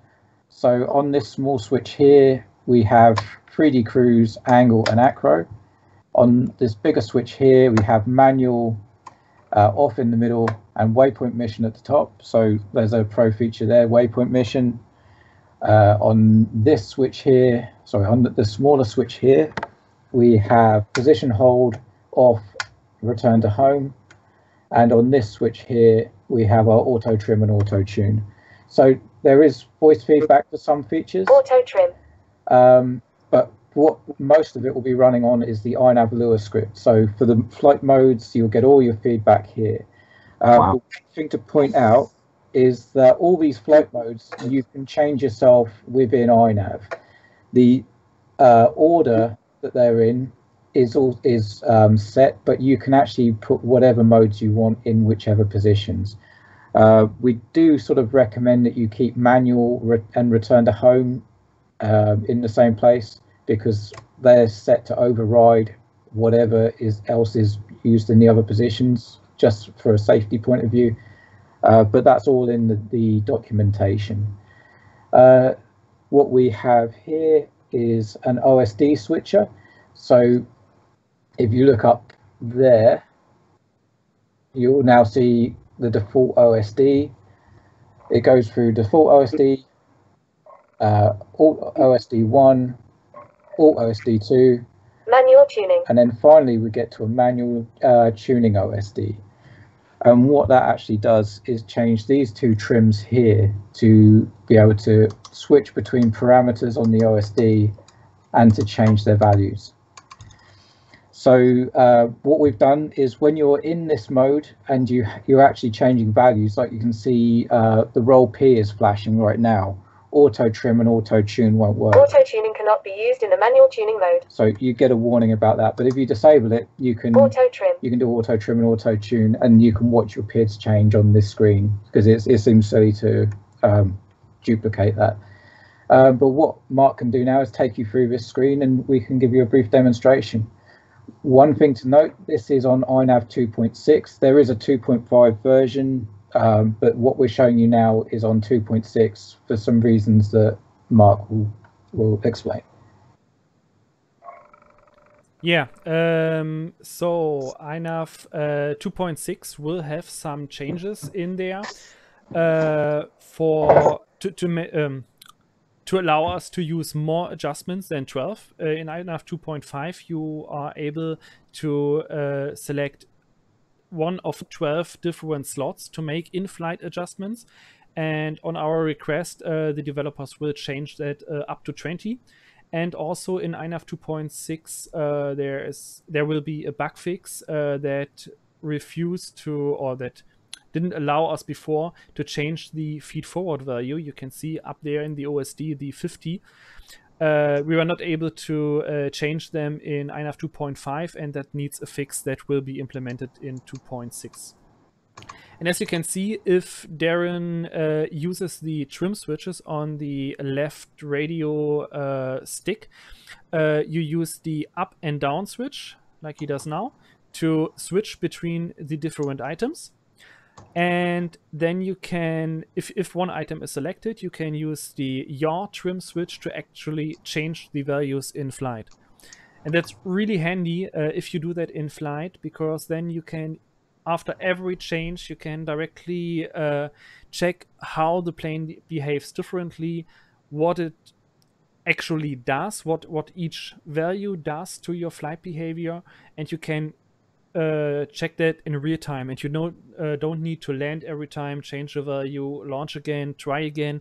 So on this small switch here, we have 3D cruise, angle, and acro. On this bigger switch here, we have manual, off in the middle, and waypoint mission at the top. So there's a pro feature there, waypoint mission. On this switch here, sorry, on the smaller switch here, we have position hold, off, return to home. And on this switch here, we have our auto trim and auto tune. So there is voice feedback for some features. Auto trim. But what most of it will be running on is the INAV Lua script. So for the flight modes, you'll get all your feedback here. Wow. The thing to point out is that all these flight modes, you can change yourself within INAV. The order that they're in is set, but you can actually put whatever modes you want in whichever positions. We do sort of recommend that you keep manual and return to home in the same place, because they're set to override whatever else is used in the other positions, just for a safety point of view. But that's all in the documentation. What we have here is an OSD switcher. So if you look up there, you'll now see the default OSD. It goes through default OSD, alt OSD 1, alt OSD 2, Manual tuning. and then finally we get to a manual tuning OSD. And what that actually does is change these 2 trims here to be able to switch between parameters on the OSD and to change their values. So what we've done is when you're in this mode and you're actually changing values, like you can see the roll P is flashing right now. Auto trim and auto tune won't work. Auto tuning cannot be used in the manual tuning mode. So you get a warning about that. But if you disable it, you can Auto trim. you can do auto trim and auto tune, and you can watch your PIDs change on this screen, because it seems silly to duplicate that. But what Mark can do now is take you through this screen, and we can give you a brief demonstration. One thing to note, this is on INAV 2.6. There is a 2.5 version, but what we're showing you now is on 2.6 for some reasons that Mark will explain. Yeah, so INAV 2.6 will have some changes in there to allow us to use more adjustments than 12. In INAV 2.5, you are able to select one of 12 different slots to make in-flight adjustments. And on our request, the developers will change that up to 20. And also in INAV 2.6, there will be a bug fix that refused to, or that didn't allow us before to change the feed forward value. You can see up there in the OSD the 50. we were not able to change them in INAV 2.5, and that needs a fix that will be implemented in 2.6. And as you can see, if Darren uses the trim switches on the left radio stick, you use the up and down switch, like he does now, to switch between the different items. And then you can, if one item is selected, you can use the yaw trim switch to actually change the values in flight. And that's really handy if you do that in flight, because then you can, after every change, you can directly check how the plane behaves differently, what it actually does, what each value does to your flight behavior, and you can check that in real time. And you don't need to land every time, change the value, launch again, try again.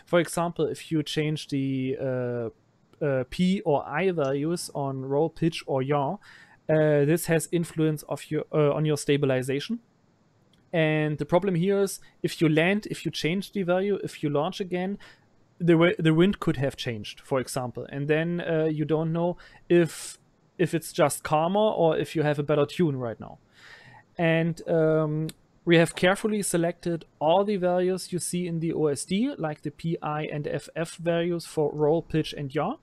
For example, if you change the P or I values on roll, pitch, or yaw, this has influence of on your stabilization. And the problem here is, if you land, if you change the value, if you launch again, the wind could have changed, for example, and then you don't know if it's just calmer or if you have a better tune right now. And we have carefully selected all the values you see in the OSD, like the PI and FF values for roll, pitch, and yaw.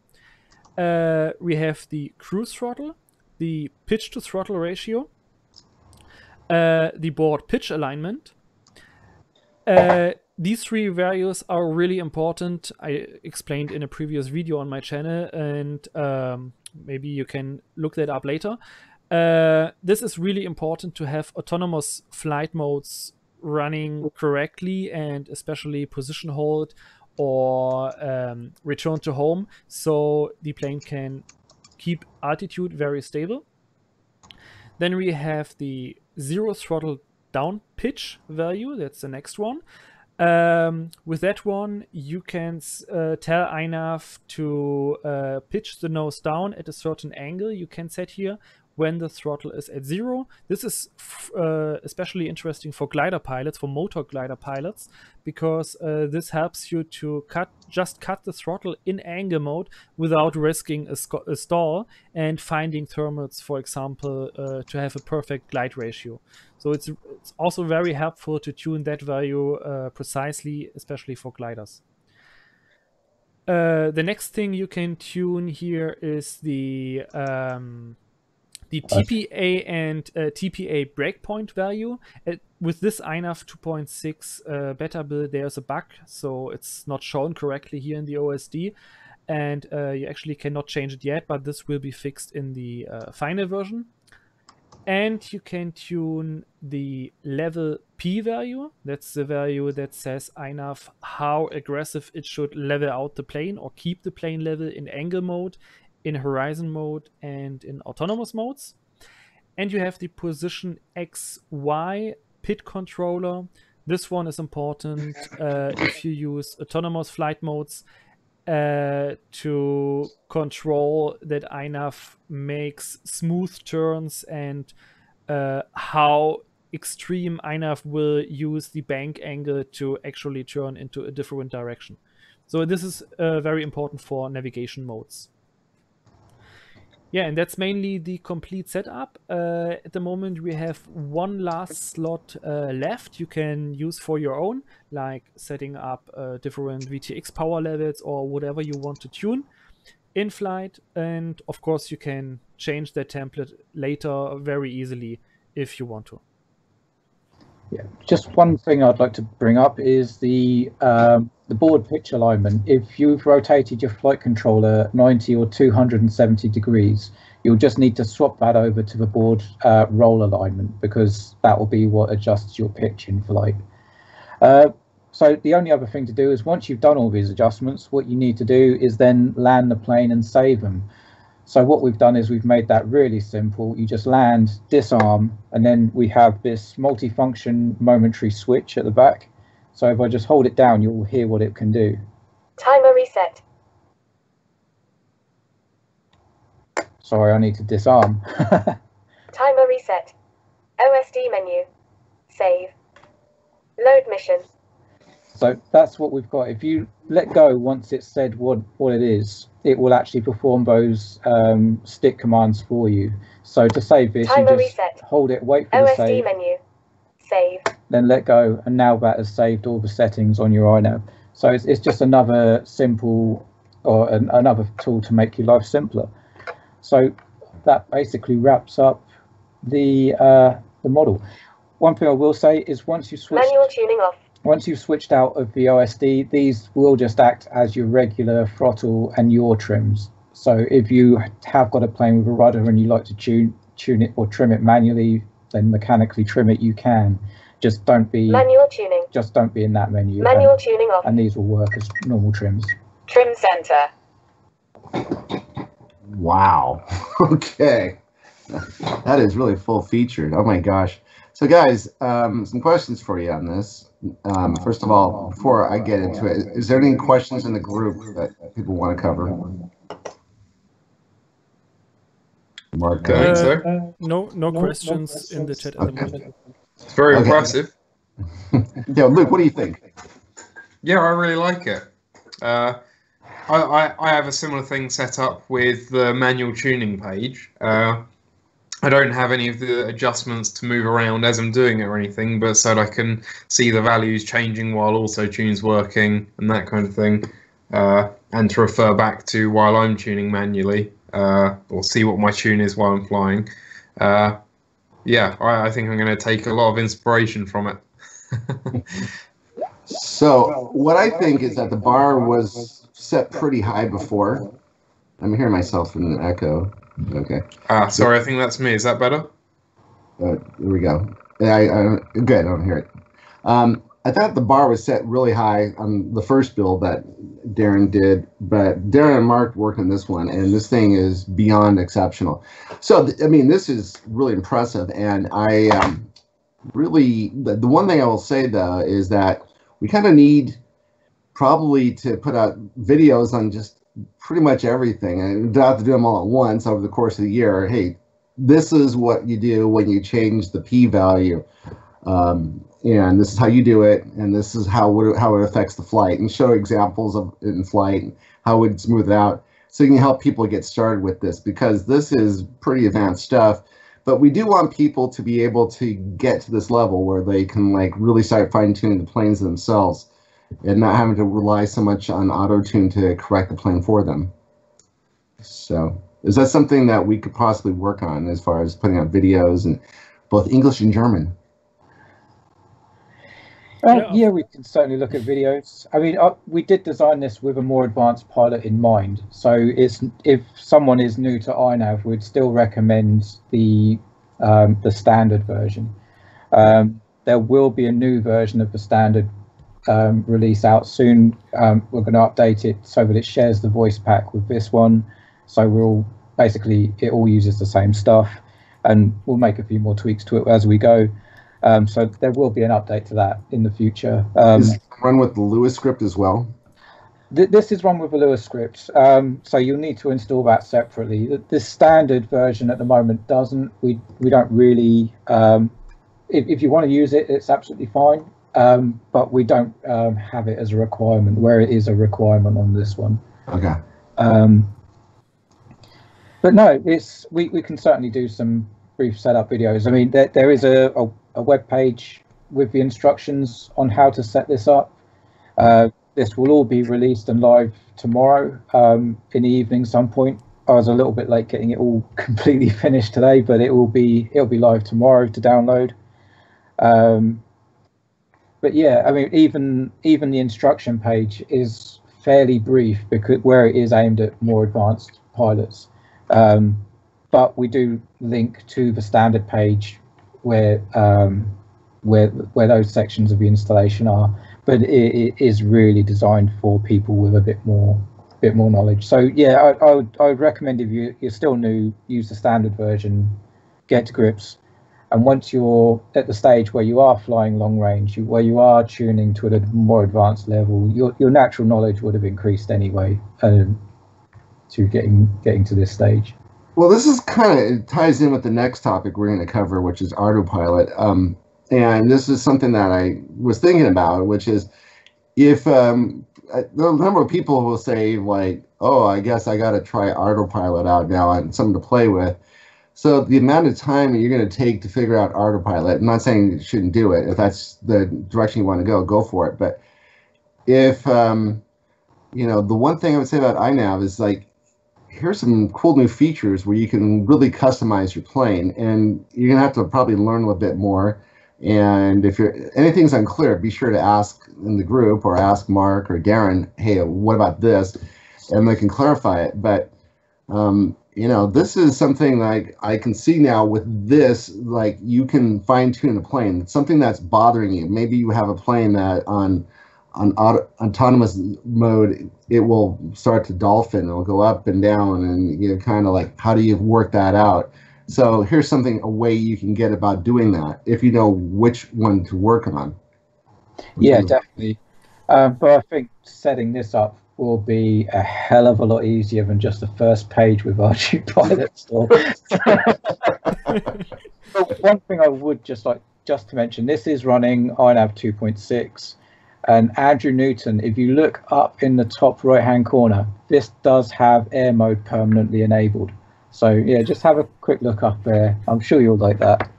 We have the cruise throttle, the pitch to throttle ratio, the board pitch alignment. These three values are really important. I explained in a previous video on my channel, and maybe you can look that up later. This is really important to have autonomous flight modes running correctly, and especially position hold or return to home, so the plane can keep altitude very stable. Then we have the zero throttle down pitch value. That's the next one. With that one, you can tell INAV to pitch the nose down at a certain angle you can set here when the throttle is at 0. This is especially interesting for glider pilots, for motor glider pilots, because this helps you to just cut the throttle in angle mode without risking a stall and finding thermals, for example, to have a perfect glide ratio. So it's also very helpful to tune that value precisely, especially for gliders. The next thing you can tune here is the TPA and TPA breakpoint value. With this INAV 2.6 beta build, there's a bug, so it's not shown correctly here in the OSD, and you actually cannot change it yet, but this will be fixed in the final version. And you can tune the level P value. That's the value that says INAV how aggressive it should level out the plane or keep the plane level in angle mode, in horizon mode, and in autonomous modes. And you have the position XY pit controller. This one is important if you use autonomous flight modes to control that INAV makes smooth turns, and how extreme INAV will use the bank angle to actually turn into a different direction. So this is very important for navigation modes. Yeah, and that's mainly the complete setup. At the moment, we have one last slot left you can use for your own, like setting up different VTX power levels or whatever you want to tune in flight. And of course, you can change that template later very easily if you want to. Yeah, just one thing I'd like to bring up is the board pitch alignment. If you've rotated your flight controller 90 or 270 degrees, you'll just need to swap that over to the board roll alignment, because that will be what adjusts your pitch in flight. So the only other thing to do is, once you've done all these adjustments, what you need to do is then land the plane and save them. So what we've done is we've made that really simple. You just land, disarm, and then we have this multifunction momentary switch at the back. So if I just hold it down, you'll hear what it can do. Timer reset. Sorry, I need to disarm. Timer reset. OSD menu. Save. Load mission. So that's what we've got. If you let go once it's said what it is, it will actually perform those stick commands for you. So to save this, Timer you just reset. hold it, wait for the OSD save, menu. Save. then let go, and now that has saved all the settings on your INAV. So it's just another simple or another tool to make your life simpler. So that basically wraps up the model. One thing I will say is once you've switched out of the OSD, these will just act as your regular throttle and yaw trims. So if you have got a plane with a rudder and you like to tune it or trim it manually, then mechanically trim it, you can. Just don't be manual tuning. Just don't be in that menu. Manual tuning off. And these will work as normal trims. Trim center. Wow. Okay. That is really full featured. Oh my gosh. So guys, some questions for you on this. First of all, before I get into it, is there any questions in the group that people want to cover? Mark, no questions in the chat at the moment. It's very impressive. Yeah, Luke, what do you think? Yeah, I really like it. I have a similar thing set up with the manual tuning page. I don't have any of the adjustments to move around as I'm doing it or anything, but so that I can see the values changing while auto-tune's working and that kind of thing, and to refer back to while I'm tuning manually, or see what my tune is while I'm flying. Yeah, I think I'm going to take a lot of inspiration from it. So what I think is that the bar was set pretty high before. I'm hearing myself in an echo. Okay. Sorry, I think that's me. Is that better? There we go. Good, I don't hear it. I thought the bar was set really high on the first build that Darren did, but Darren and Mark worked on this one, and this thing is beyond exceptional. So, I mean, this is really impressive, and I really, the one thing I will say, though, is that we kind of need probably to put out videos on just pretty much everything, and we don't have to do them all at once over the course of the year. Hey, this is what you do when you change the p-value, and this is how you do it, and this is how it affects the flight, and show examples of it in flight and how it would smooth it out, so you can help people get started with this, because this is pretty advanced stuff. But we do want people to be able to get to this level where they can like really start fine-tuning the planes themselves and not having to rely so much on auto-tune to correct the plane for them. So is that something that we could possibly work on as far as putting out videos in both English and German? Yeah, we can certainly look at videos. I mean, we did design this with a more advanced pilot in mind. So if someone is new to INAV, we'd still recommend the standard version. There will be a new version of the standard release out soon. We're going to update it so that it shares the voice pack with this one. So it all uses the same stuff, and we'll make a few more tweaks to it as we go. So there will be an update to that in the future. Is it run with the Lewis script as well? This is run with the Lewis script, so you'll need to install that separately. The standard version at the moment doesn't. We don't really. If you want to use it, it's absolutely fine. But we don't have it as a requirement, where it is a requirement on this one. Okay. But no, we can certainly do some brief setup videos. I mean, there is a web page with the instructions on how to set this up. This will all be released and live tomorrow in the evening some point. I was a little bit late getting it all completely finished today, but it'll be live tomorrow to download. But yeah, I mean, even the instruction page is fairly brief because where it is aimed at more advanced pilots. But we do link to the standard page where those sections of the installation are. But it is really designed for people with a bit more knowledge. So yeah, I would recommend, if you're still new, use the standard version, get to grips. And once you're at the stage where you are flying long range, where you are tuning to a more advanced level, your natural knowledge would have increased anyway to getting to this stage. Well, this is it ties in with the next topic we're going to cover, which is Ardupilot. And this is something that I was thinking about, which is if a number of people will say like, oh, I guess I got to try Ardupilot out now and something to play with. So the amount of time you're going to take to figure out Ardupilot, I'm not saying you shouldn't do it. If that's the direction you want to go for it. But if, you know, the one thing I would say about INAV is like, here's some cool new features where you can really customize your plane, and you're going to have to probably learn a little bit more. And if anything's unclear, be sure to ask in the group or ask Mark or Darren, hey, what about this? And they can clarify it. But you know, this is something like I can see now with this, like you can fine tune a plane. It's something that's bothering you. Maybe you have a plane that on autonomous mode, it will start to dolphin. It'll go up and down, and you know, kind of like, how do you work that out? So here's a way you can get about doing that if you know which one to work on. Yeah, definitely. But I think setting this up will be a hell of a lot easier than just the first page with Arudpilot store. But one thing I would just to mention, this is running INAV 2.6, and Andrew Newton, if you look up in the top right hand corner, this does have air mode permanently enabled. So yeah, just have a quick look up there. I'm sure you'll like that.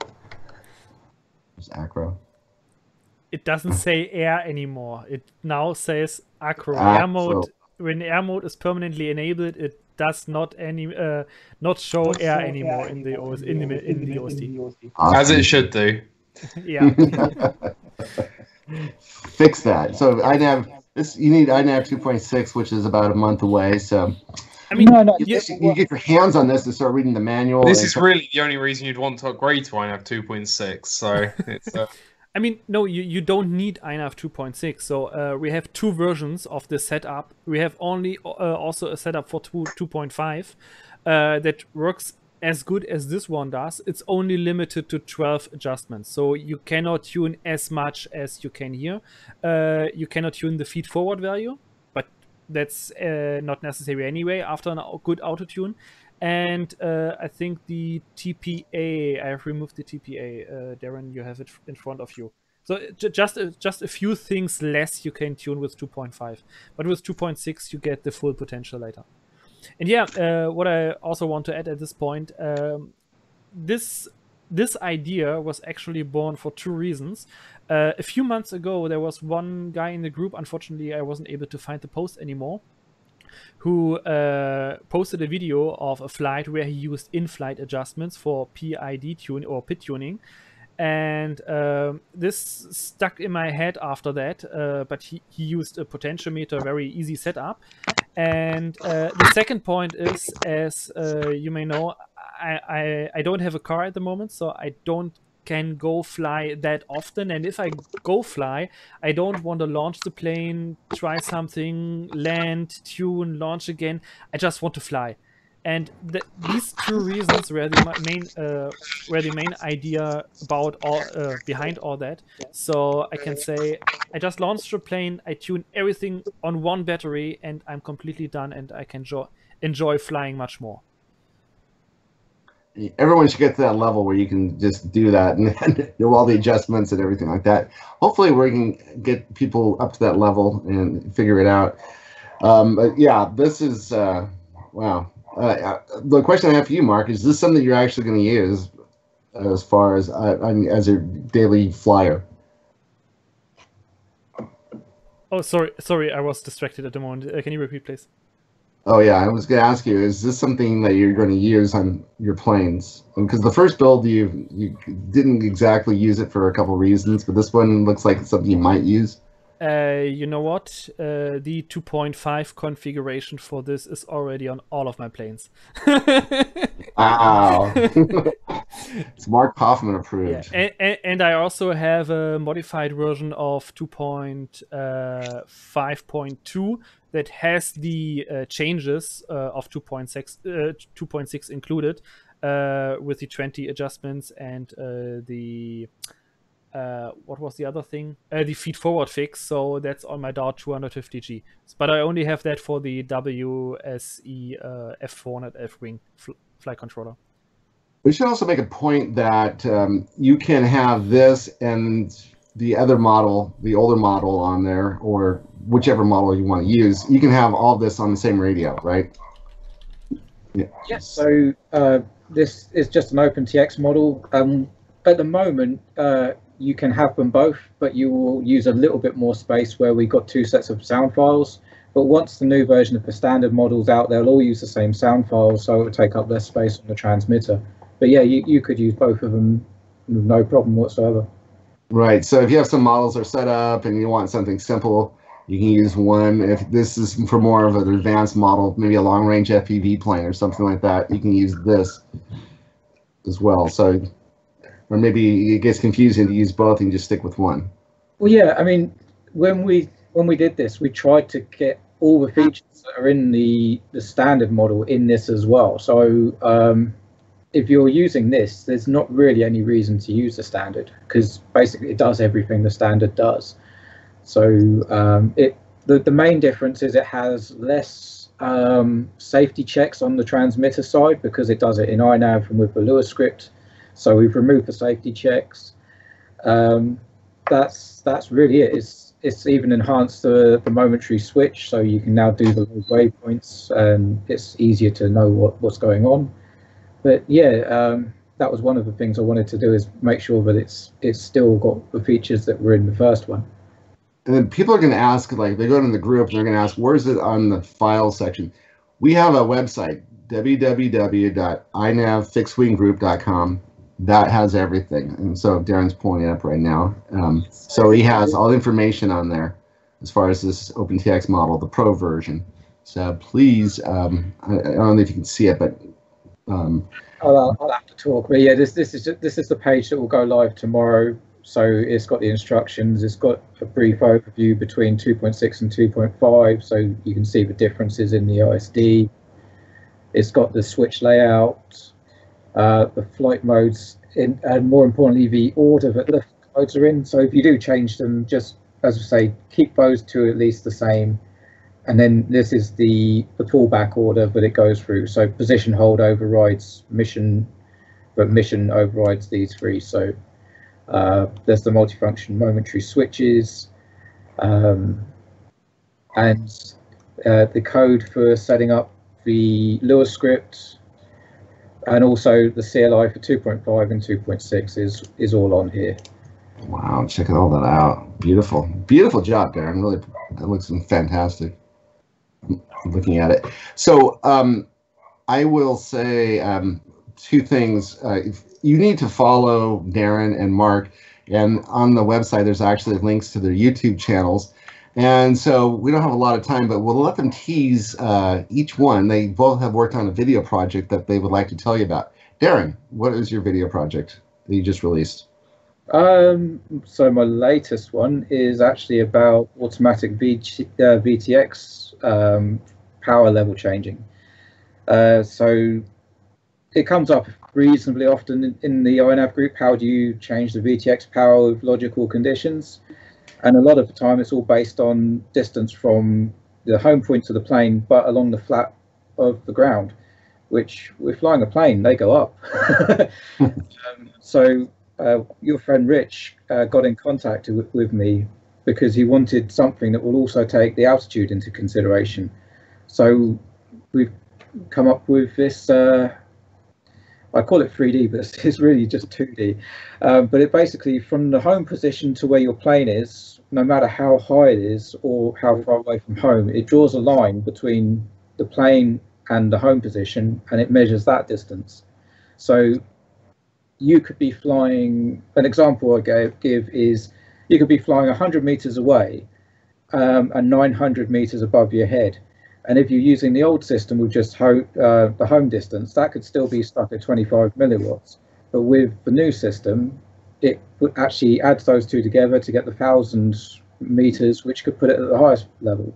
There's acro. It doesn't say air anymore. It now says acro. Ah, Air mode. When air mode is permanently enabled, it does not not show air anymore in the OS in the OSD. Awesome. As it should do. Yeah. Fix that. So INAV, you need INAV 2.6, which is about a month away. So I mean, you get your hands on this to start reading the manual. This is really the only reason you'd want to upgrade to INAV 2.6. So it's. I mean, no, you don't need INAV 2.6. So we have two versions of the setup. We have only also a setup for 2.5 that works as good as this one does. It's only limited to 12 adjustments. So you cannot tune as much as you can here. You cannot tune the feed forward value, but that's not necessary anyway after a good auto tune. And I think the TPA, I have removed the TPA. Darren, you have it in front of you. So just a few things less you can tune with 2.5. But with 2.6, you get the full potential later. And yeah, what I also want to add at this point, this idea was actually born for two reasons. A few months ago, there was one guy in the group, unfortunately, I wasn't able to find the post anymore, who posted a video of a flight where he used in-flight adjustments for PID tune or PID tuning, and this stuck in my head after that. But he used a potentiometer, very easy setup. And the second point is, as you may know, I don't have a car at the moment, so I can go fly that often, and if I go fly, I don't want to launch the plane, try something, land, tune, launch again. I just want to fly. And these two reasons were the main idea about behind all that. So I can say I just launched the plane, I tune everything on one battery, and I'm completely done, and I can enjoy flying much more. Everyone should get to that level where you can just do that and do all the adjustments and everything like that. Hopefully we can get people up to that level and figure it out. But yeah, this is, wow. The question I have for you, Mark, is this something you're actually going to use as far as, as a daily flyer? Oh, sorry, I was distracted at the moment. Can you repeat, please? Oh yeah, I was going to ask you, is this something that you're going to use on your planes? Because the first build, you didn't exactly use it for a couple reasons, but this one looks like it's something you might use. You know what? The 2.5 configuration for this is already on all of my planes. Wow. It's Marc Hoffman approved. Yeah. And I also have a modified version of 2.5.2 that has the changes of 2.6 included, with the 20 adjustments and the what was the other thing? The feed forward fix. So that's on my Dart 250G. But I only have that for the WSE F400F wing flight controller. We should also make a point that you can have this and the other model, the older model on there, or whichever model you want to use, you can have all this on the same radio, right? Yeah. Yes. So this is just an OpenTX model. At the moment, you can have them both, but you will use a little bit more space where we got 2 sets of sound files. But once the new version of the standard model's out, they'll all use the same sound files, so it will take up less space on the transmitter. But yeah, you could use both of them, no problem whatsoever. Right. So if you have some models that are set up and you want something simple, you can use one. If this is for more of an advanced model, maybe a long-range FPV plane or something like that, you can use this as well. So, or maybe it gets confusing to use both and just stick with one. Well, yeah. I mean, when we did this, we tried to get all the features that are in the standard model in this as well. So if you're using this, there's not really any reason to use the standard, because basically it does everything the standard does. So the main difference is it has less safety checks on the transmitter side, because it does it in INAV and with the Lua script. So we've removed the safety checks. That's really it. It's even enhanced the momentary switch, so you can now do the low waypoints, and it's easier to know what's going on. But yeah, that was one of the things I wanted to do, is make sure that it's still got the features that were in the first one. And then people are going to ask, like, they go into the group and they're going to ask, where is it on the file section? We have a website, www.inavfixedwinggroup.com. That has everything. And so Darren's pulling it up right now. So he has all the information on there as far as this OpenTX model, the Pro version. So please, I don't know if you can see it, but I'll have to talk. But yeah, this is the page that will go live tomorrow. So it's got the instructions. It's got a brief overview between 2.6 and 2.5, so you can see the differences in the ISD. It's got the switch layout, the flight modes, and more importantly, the order that the modes are in. So if you do change them, just as I say, keep those two at least the same. And then this is the fallback order that it goes through. So position hold overrides mission, but mission overrides these three. So there's the multifunction momentary switches, and the code for setting up the Lua script, and also the CLI for 2.5 and 2.6 is all on here. Wow, checking all that out. Beautiful. Beautiful job, Darren. Really, that looks fantastic. I'm looking at it. So I will say two things. You need to follow Darren and Marc, and on the website there's actually links to their YouTube channels. And so we don't have a lot of time, but we'll let them tease each one. They both have worked on a video project that they would like to tell you about. Darren, what is your video project that you just released? So my latest one is actually about automatic VTX power level changing. So it comes up reasonably often in the INAV group. How do you change the VTX power with logical conditions? And a lot of the time it's all based on distance from the home point to the plane, but along the flat of the ground, which with flying a plane, they go up. So your friend Rich got in contact with me because he wanted something that will also take the altitude into consideration. So we've come up with this, I call it 3D, but it's really just 2D. But it basically, from the home position to where your plane is, no matter how high it is or how far away from home, it draws a line between the plane and the home position, and it measures that distance. So you could be flying, an example I give is, you could be flying 100 meters away and 900 meters above your head. And if you're using the old system with just the home distance, that could still be stuck at 25 milliwatts. But with the new system, it actually adds those two together to get the 1,000 meters, which could put it at the highest level.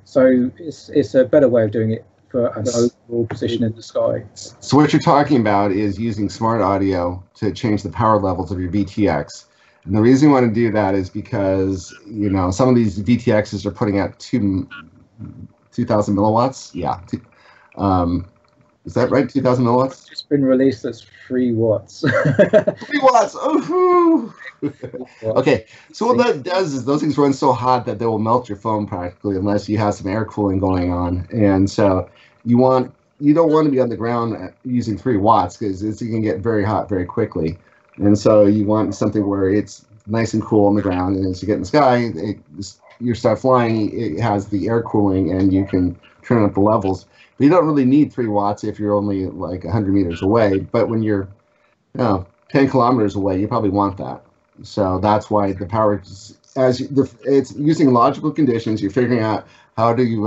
So it's a better way of doing it for an overall position in the sky. So what you're talking about is using smart audio to change the power levels of your VTX. And the reason you want to do that is because, you know, some of these VTXs are putting out 2,000 milliwatts. Yeah. Is that right? 2,000 milliwatts? It's been released as 3 watts. 3 watts. Ooh. Okay, so what that does is those things run so hot that they will melt your phone practically unless you have some air cooling going on. And so you don't want to be on the ground using 3 watts because it can get very hot very quickly. And so you want something where it's nice and cool on the ground, and as you get in the sky, you start flying, it has the air cooling, and you can turn up the levels. But you don't really need 3 watts if you're only like 100 meters away. But when you're 10 kilometers away, you probably want that. So that's why the power, it's using logical conditions. You're figuring out how do you,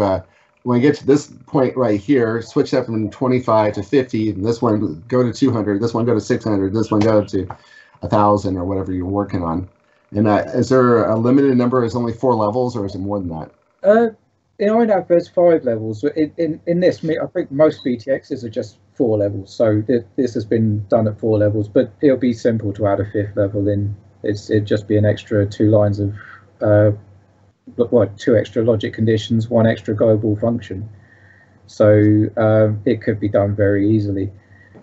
when you get to this point right here, switch that from 25 to 50, and this one go to 200, this one go to 600, this one go to 1,000 or whatever you're working on. And is there a limited number? Is it only 4 levels, or is it more than that? In INAV, there's 5 levels. In this, I think most BTXs are just 4 levels. So this has been done at 4 levels, but it'll be simple to add a 5th level in. It'd just be an extra 2 lines of, 2 extra logic conditions, 1 extra global function. So it could be done very easily.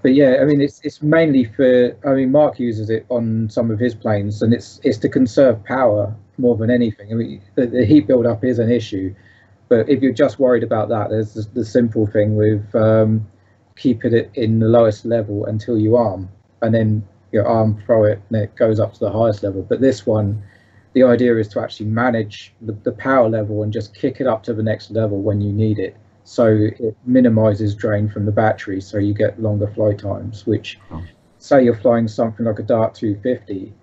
But yeah, I mean, it's mainly for, I mean, Marc uses it on some of his planes, and it's to conserve power more than anything. I mean, the heat buildup is an issue, but if you're just worried about that, there's the simple thing with keeping it in the lowest level until you arm, and then your arm throw it, and it goes up to the highest level. But this one, the idea is to actually manage the power level and just kick it up to the next level when you need it. So it minimizes drain from the battery, so you get longer flight times, which, say you're flying something like a Dart 250,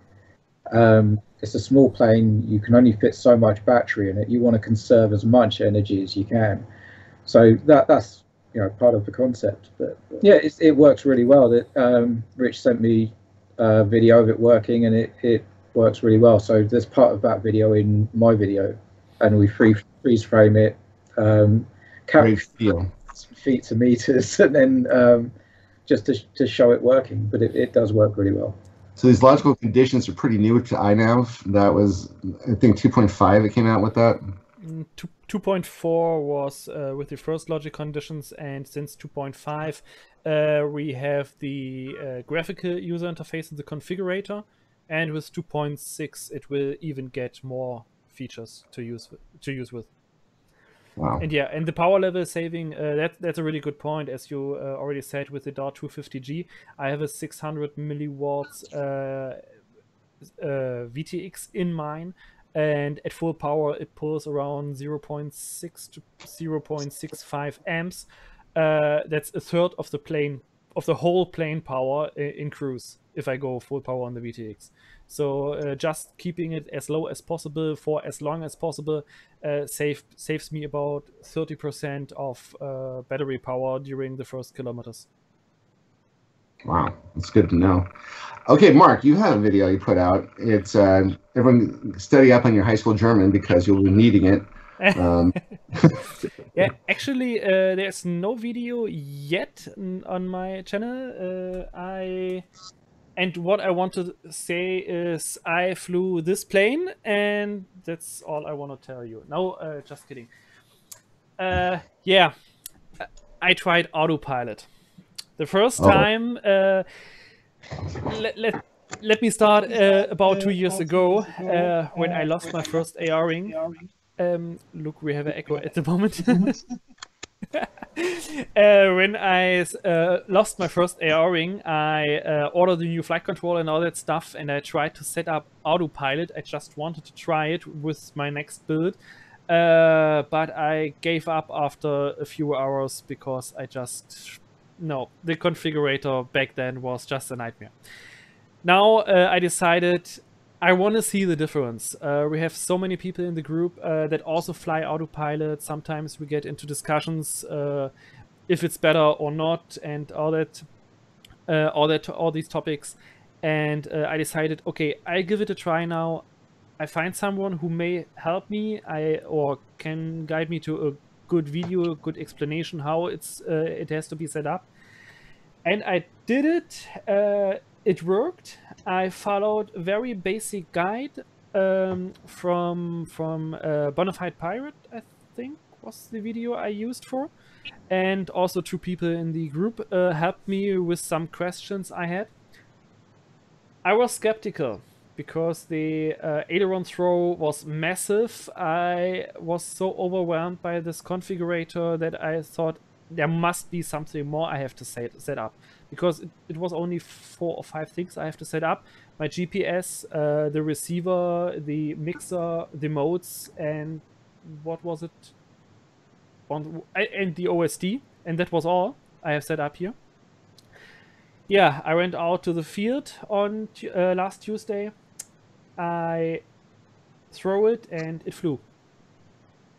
it's a small plane, you can only fit so much battery in it, you want to conserve as much energy as you can. So that's part of the concept. But yeah, it works really well. That Rich sent me a video of it working, and it works really well. So there's part of that video in my video, and we freeze frame it, feet to meters, and then just to show it working. But it does work really well. So these logical conditions are pretty new to INAV. That was, I think, 2.5 it came out with that. 2.4 was with the first logic conditions, and since 2.5 we have the graphical user interface in the configurator, and with 2.6 it will even get more features to use with. Wow. And yeah, and the power level saving, that's a really good point. As you already said, with the Dart 250G, I have a 600 milliwatts VTX in mine, and at full power it pulls around 0.6 to 0.65 amps. That's a third of the whole plane power in cruise if I go full power on the VTX. So just keeping it as low as possible for as long as possible saves me about 30% of battery power during the first kilometers. Wow, that's good to know. Okay, Marc, you have a video you put out. It's everyone study up on your high school German because you'll be needing it. Yeah, actually, there's no video yet on my channel. And what I want to say is I flew this plane, and that's all I want to tell you. No, just kidding. Yeah, I tried Arudpilot. The first time, let me start about 2 years ago when I lost my first AR ring. Look, we have an echo at the moment. When I lost my first AR ring, I ordered a new flight controller and all that stuff, and I tried to set up Arudpilot. I just wanted to try it with my next build, but I gave up after a few hours because the configurator back then was just a nightmare. Now I decided I want to see the difference. We have so many people in the group that also fly Arudpilot. Sometimes we get into discussions if it's better or not, and all these topics. And I decided, okay, I give it a try now. I find someone who may help me, or can guide me to a good video, a good explanation how it has to be set up. And I did it. It worked. I followed a very basic guide from Bonafide Pirate, I think was the video I used for. And also 2 people in the group helped me with some questions I had. I was skeptical because the aileron throw was massive. I was so overwhelmed by this configurator that I thought there must be something more I have to set up, because it was only 4 or 5 things I have to set up. My GPS, the receiver, the mixer, the modes, and what was it? And the OSD, and that was all I have set up here. Yeah, I went out to the field on last Tuesday. I threw it and it flew.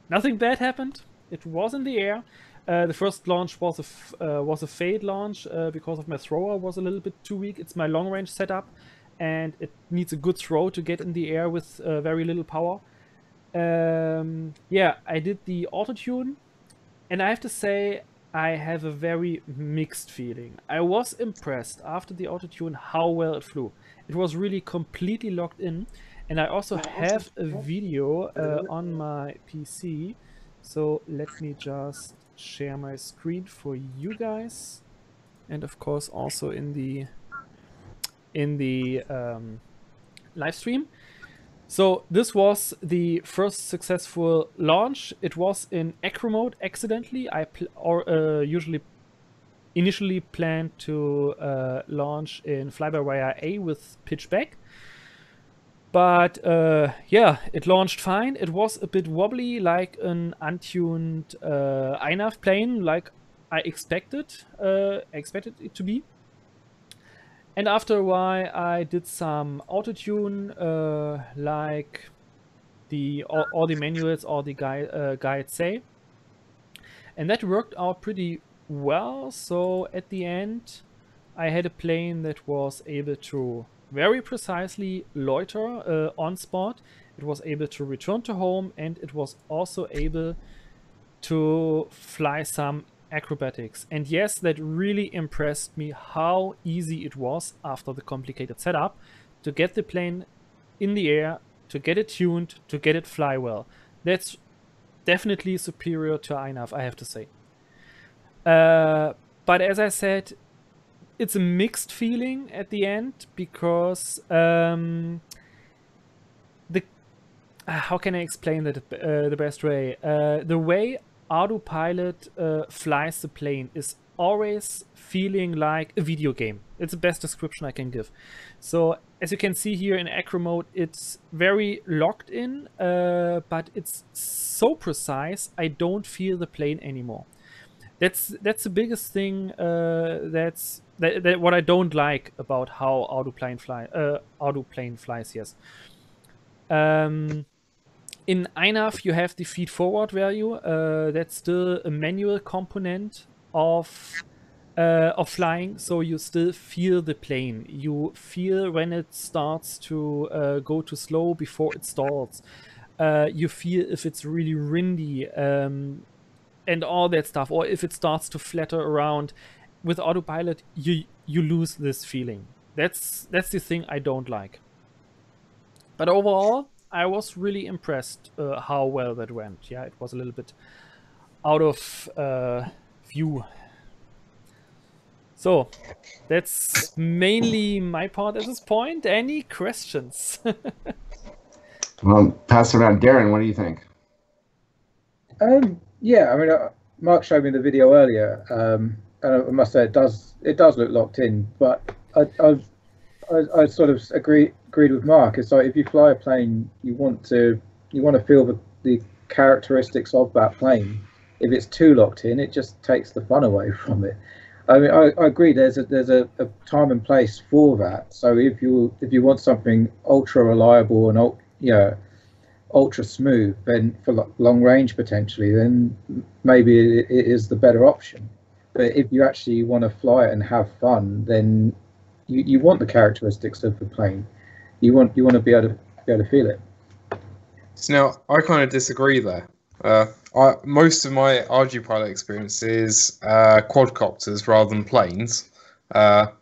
Nothing bad happened. It was in the air. The first launch was a failed launch because of my thrower was a little bit too weak. It's my long range setup, and it needs a good throw to get in the air with very little power. Yeah, I did the auto tune, and I have to say I have a very mixed feeling. I was impressed after the auto tune how well it flew. It was really completely locked in, and I also have a video on my PC. So let me just share my screen for you guys, and of course also in the live stream. So this was the first successful launch. It was in acro mode accidentally. I initially planned to launch in fly-by-wire A with pitch back. But yeah, it launched fine. It was a bit wobbly, like an untuned INAV plane, like I expected it to be. And after a while, I did some auto-tune, like all the manuals or the guides say, and that worked out pretty well. So at the end, I had a plane that was able to very precisely loiter on spot. It was able to return to home, and it was also able to fly some acrobatics. And yes, that really impressed me how easy it was after the complicated setup to get the plane in the air, to get it tuned, to get it fly well. That's definitely superior to INAV, I have to say. But as I said, it's a mixed feeling at the end, because how can I explain that the best way? The way Arudpilot flies the plane is always feeling like a video game. It's the best description I can give. So as you can see here in acro mode, it's very locked in, but it's so precise I don't feel the plane anymore. That's the biggest thing. That's what I don't like about how Arduplane flies. Yes. In INAV, you have the feed forward value. That's still a manual component of flying, so you still feel the plane. You feel when it starts to go too slow before it stalls. You feel if it's really windy and all that stuff, or if it starts to flatter around. With Arudpilot, you lose this feeling. That's the thing I don't like. But overall, I was really impressed how well that went. Yeah, it was a little bit out of view. So that's mainly my part at this point. Any questions? Well, pass it around. Darren, what do you think? Yeah, I mean, Mark showed me the video earlier, and I must say it does look locked in. But I sort of agreed with Mark. It's like if you fly a plane, you want to feel the characteristics of that plane. If it's too locked in, it just takes the fun away from it. I mean, I agree. There's a time and place for that. So if you want something ultra reliable and ultra smooth, then for long range potentially, then maybe it is the better option. But if you actually want to fly it and have fun, then you want the characteristics of the plane. You want to be able to feel it. So now I kind of disagree there. Most of my Arudpilot experience is quadcopters rather than planes. But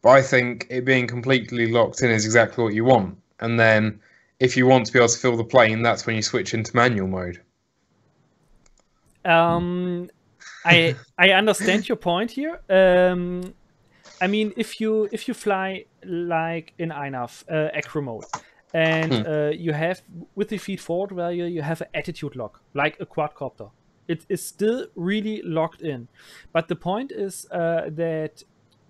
I think it being completely locked in is exactly what you want. And then if you want to be able to feel the plane, that's when you switch into manual mode. I understand your point here. I mean, if you fly like in INAV acro mode, and you have with the feed forward value, you have an attitude lock like a quadcopter. It is still really locked in, but the point is that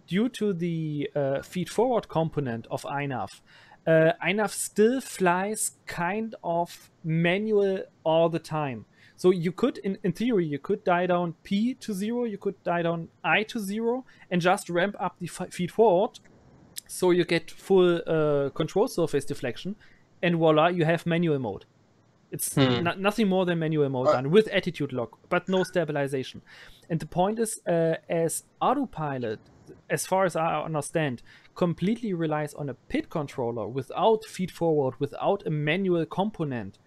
due to the feed forward component of INAV, INAV still flies kind of manual all the time. So you could, in theory, you could die down P to 0, you could die down I to 0, and just ramp up the feed forward, so you get full control surface deflection, and voila, you have manual mode. It's nothing more than manual mode done with attitude lock, but no stabilization. And the point is, as Arudpilot, as far as I understand, completely relies on a PID controller without feed forward, without a manual component.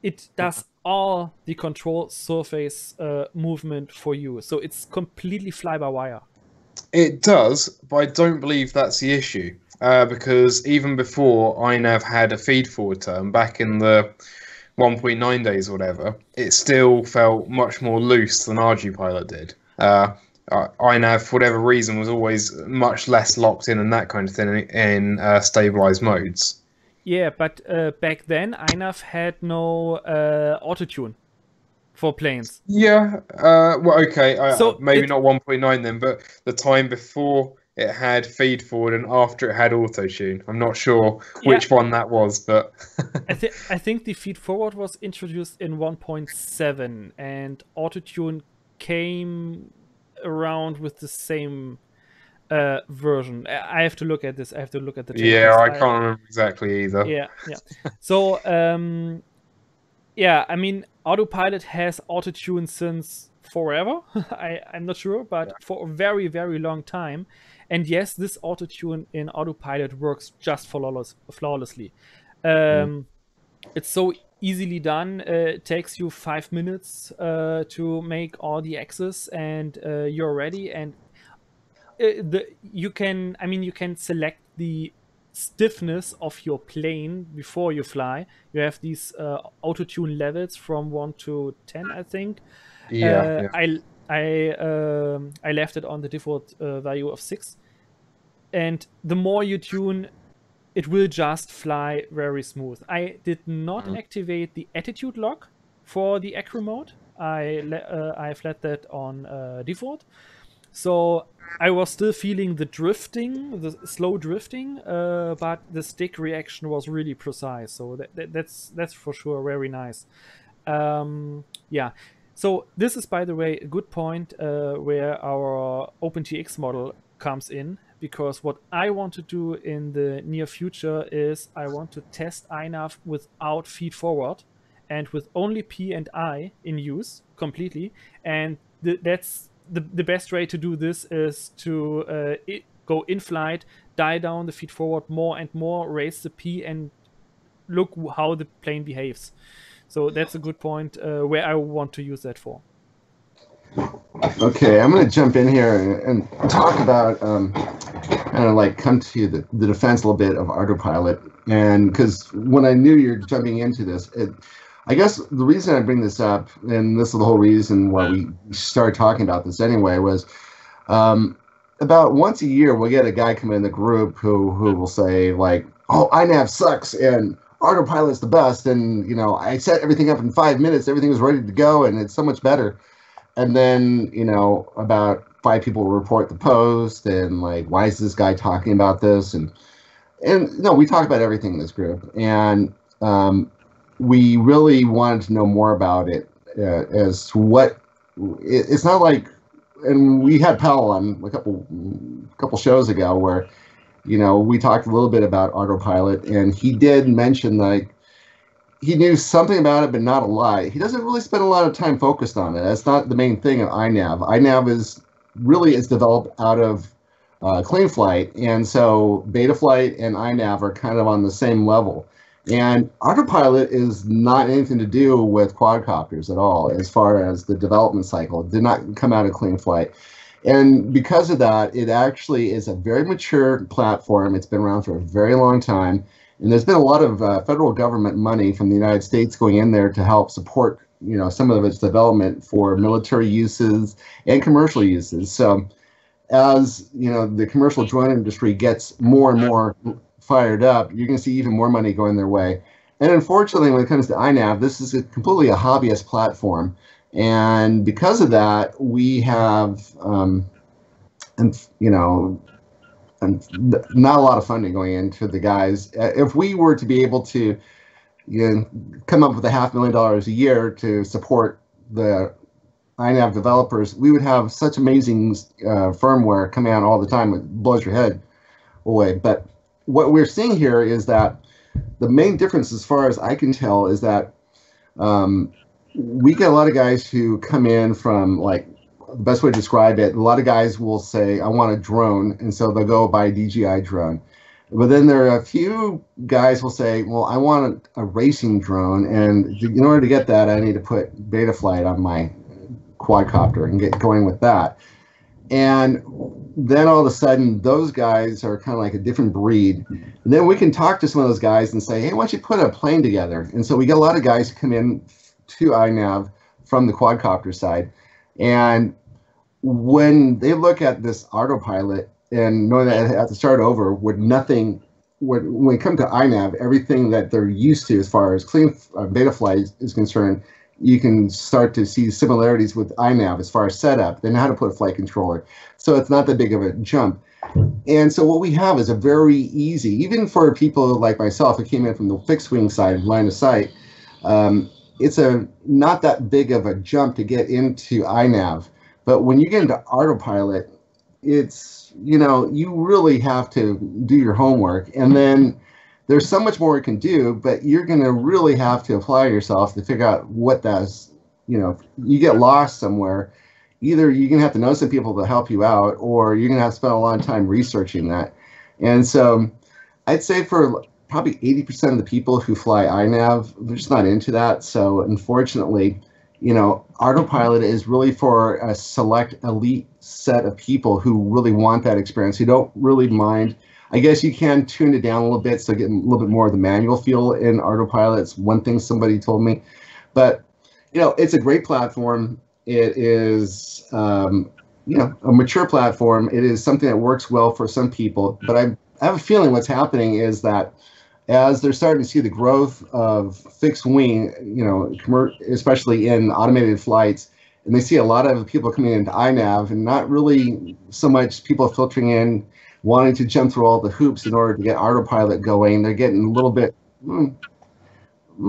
It does all the control surface movement for you. So it's completely fly-by-wire. It does, but I don't believe that's the issue. Because even before INAV had a feed-forward term, back in the 1.9 days or whatever, it still felt much more loose than Ardupilot did. INAV, for whatever reason, was always much less locked in and that kind of thing in stabilized modes. Yeah, but back then, INAV had no autotune for planes. Yeah, well, okay, So maybe not 1.9 then, but the time before it had feed forward and after it had autotune. I'm not sure which one that was, but I think the feed forward was introduced in 1.7, and autotune came around with the same version. I have to look at this. I have to look at the text. Yeah, I can't remember exactly either. Yeah. So yeah, I mean, Arudpilot has autotune since forever. I'm not sure, but for a very, very long time. And yes, this autotune in Arudpilot works just flawlessly. It's so easily done. It takes you 5 minutes to make all the X's, and you're ready. And you can select the stiffness of your plane before you fly. You have these autotune levels from 1 to 10, I think. I left it on the default value of 6, and the more you tune, it will just fly very smooth. I did not activate the attitude lock for the acro mode. I've let that on default, so I was still feeling the drifting, the slow drifting, but the stick reaction was really precise. So that's for sure very nice. Yeah. So this is, by the way, a good point where our OpenTX model comes in, because what I want to do in the near future is I want to test INAV without feed forward and with only P and I in use completely. And that's the best way to do this is to go in flight, die down the feed forward more and more, raise the P, and look how the plane behaves. So that's a good point where I want to use that for. Okay, I'm going to jump in here and talk about, kind of like come to the defense a little bit of Ardupilot. And because when I knew you're jumping into this, I guess the reason I bring this up, and this is the whole reason why we started talking about this anyway, was about once a year we'll get a guy come in the group who will say like, oh, INAV sucks and Ardupilot's the best, and you know, I set everything up in 5 minutes, everything was ready to go, and it's so much better. And then, you know, about 5 people report the post, and like, why is this guy talking about this? And no, we talk about everything in this group, and we really wanted to know more about it as to what it's not like. And we had Powell on a couple shows ago where, you know, we talked a little bit about Ardupilot, and he did mention like he knew something about it, but not a lot. He doesn't really spend a lot of time focused on it. That's not the main thing of INAV. INAV is developed out of clean flight, and so Betaflight and INAV are kind of on the same level. And Arudpilot is not anything to do with quadcopters at all as far as the development cycle. It did not come out of clean flight. And because of that, it actually is a very mature platform. It's been around for a very long time. And there's been a lot of federal government money from the United States going in there to help support some of its development for military uses and commercial uses. So as the commercial drone industry gets more and more fired up, you're going to see even more money going their way. And unfortunately, when it comes to INAV, this is completely a hobbyist platform. And because of that, we have, and not a lot of funding going into the guys. If we were to be able to come up with $500,000 a year to support the INAV developers, we would have such amazing firmware coming out all the time. It blows your head away. But what we're seeing here is that the main difference, as far as I can tell, is that we get a lot of guys who come in from, like, the best way to describe it, a lot of guys will say, I want a drone, and so they'll go buy a DJI drone. But then there are a few guys will say, well, I want a racing drone, and in order to get that, I need to put Betaflight on my quadcopter and get going with that. And then all of a sudden, those guys are kind of like a different breed. And then we can talk to some of those guys and say, hey, why don't you put a plane together? And so we get a lot of guys who come in to INAV from the quadcopter side. And when they look at this Arudpilot and know that they have to start over with nothing, when we come to INAV, everything that they're used to as far as clean Betaflight is concerned, you can start to see similarities with INAV as far as setup, then how to put a flight controller. So it's not that big of a jump. And so what we have is a very easy, even for people like myself who came in from the fixed wing side, line of sight, it's not that big of a jump to get into INAV. But when you get into Arudpilot, it's, you really have to do your homework. And then there's so much more it can do, but you're going to really have to apply yourself to figure out what that's, you get lost somewhere. Either you're going to have to know some people to help you out, or you're going to have to spend a lot of time researching that. And so I'd say for probably 80% of the people who fly INAV, they're just not into that. So unfortunately, Arudpilot is really for a select elite set of people who really want that experience, who don't really mind. I guess you can tune it down a little bit so get a little bit more of the manual feel in Arudpilot. It's one thing somebody told me. But, it's a great platform. It is, a mature platform. It is something that works well for some people. But I have a feeling what's happening is that as they're starting to see the growth of fixed wing, especially in automated flights, and they see a lot of people coming into INAV and not really so much people filtering in, wanting to jump through all the hoops in order to get Arudpilot going. They're getting a little bit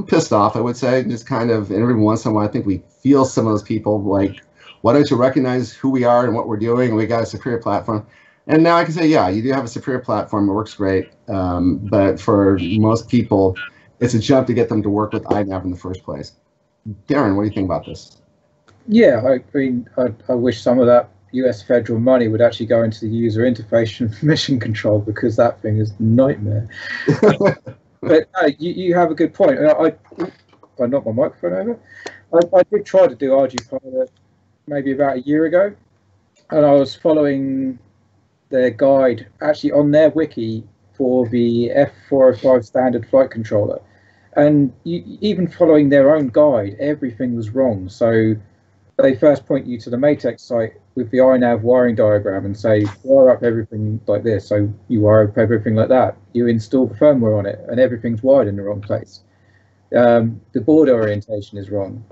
pissed off, I would say. Just kind of, and every once in a while, I think we feel some of those people like, why don't you recognize who we are and what we're doing? We got a superior platform. And now I can say, yeah, you do have a superior platform. It works great. But for most people, it's a jump to get them to work with INAV in the first place. Darren, what do you think about this? Yeah, I mean, I wish some of that US federal money would actually go into the user interface and mission control, because that thing is a nightmare. But you have a good point. I knocked my microphone over. I did try to do Arudpilot maybe about a year ago, and I was following their guide actually on their wiki for the F405 standard flight controller, and even following their own guide, everything was wrong. So they first point you to the Matex site with the INAV wiring diagram and say, wire up everything like this. So you wire up everything like that. You install the firmware on it, and everything's wired in the wrong place. The board orientation is wrong.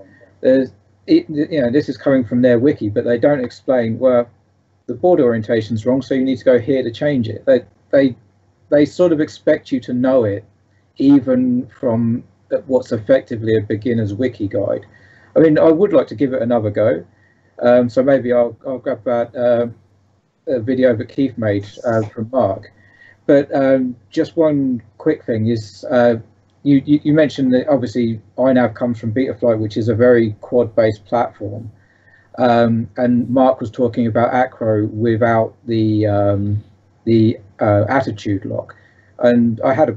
This is coming from their wiki, but they don't explain, well, the board orientation is wrong, so you need to go here to change it. They sort of expect you to know it, even from what's effectively a beginner's wiki guide. I mean, I would like to give it another go. So maybe I'll grab that video that Keith made from Marc. But just one quick thing is, you mentioned that obviously INAV comes from Betaflight, which is a very quad-based platform. And Marc was talking about acro without the attitude lock. And I had a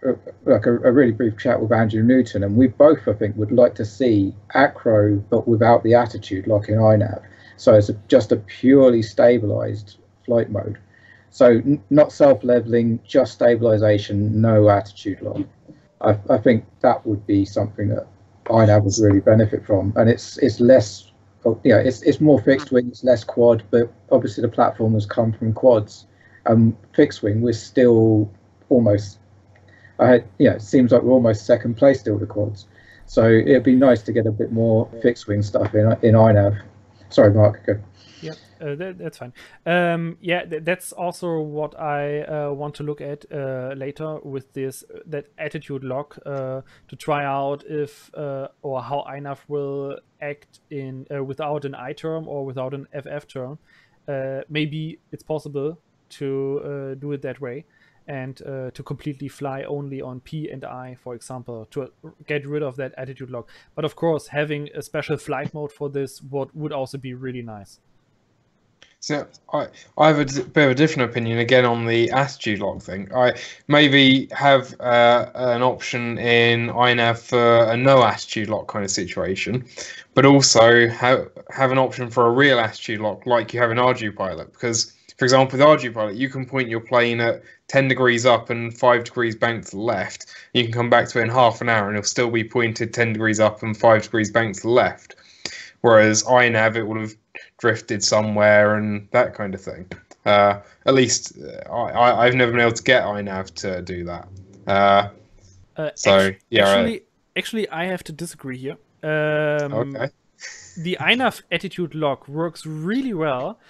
really brief chat with Andrew Newton, and we both, I think, would like to see acro but without the attitude lock in INAV. So it's just a purely stabilized flight mode. So not self-leveling, just stabilization, no attitude lock. I think that would be something that INAV would really benefit from. And it's less, it's more fixed wing, it's less quad, but obviously the platform has come from quads. Fixed wing, we're still almost, it seems like we're almost second place still with the quads. So it'd be nice to get a bit more fixed wing stuff in INAV. Sorry, Mark, go. Yeah, that's fine. That's also what I want to look at later with that attitude lock to try out if or how INAV will act in without an I term or without an FF term. Maybe it's possible to do it that way and to completely fly only on P and I, for example, to get rid of that attitude lock. But of course, having a special flight mode for this would also be really nice. So I have a bit of a different opinion again on the attitude lock thing. I maybe have an option in INAV for a no attitude lock kind of situation, but also have an option for a real attitude lock like you have in Ardupilot. Because, for example, with Ardupilot, you can point your plane at 10 degrees up and 5 degrees banked to the left. You can come back to it in half an hour and it'll still be pointed 10 degrees up and 5 degrees banked to the left. Whereas INAV, it would have drifted somewhere and that kind of thing. At least I've never been able to get INAV to do that. Actually, I have to disagree here. Okay. The INAV attitude lock works really well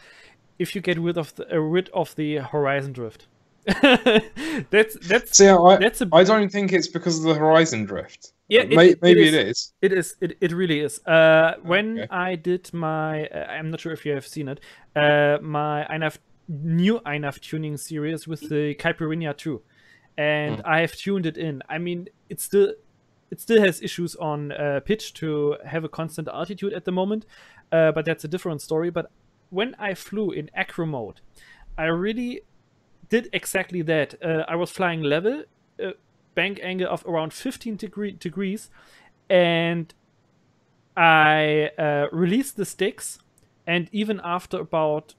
if you get rid of the horizon drift. that's I don't think it's because of the horizon drift. Yeah, maybe it is. It is. It really is. When I did my, I'm not sure if you have seen it, my new INAV tuning series with the Caipirinha 2, and I have tuned it in. I mean, it still has issues on pitch to have a constant altitude at the moment, but that's a different story. But when I flew in acro mode, I really did exactly that. I was flying level. Bank angle of around 15 degrees, and I released the sticks, and even after about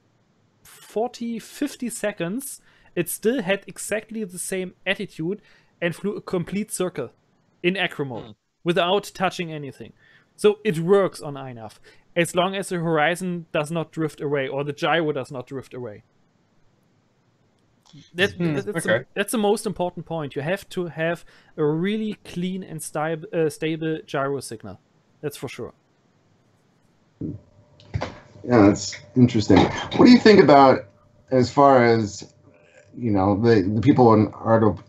40-50 seconds it still had exactly the same attitude and flew a complete circle in acro mode without touching anything. So it works on INAV as long as the horizon does not drift away or the gyro does not drift away. That's the most important point. You have to have a really clean and stable gyro signal. That's for sure. Yeah, that's interesting. What do you think about as far as, the people in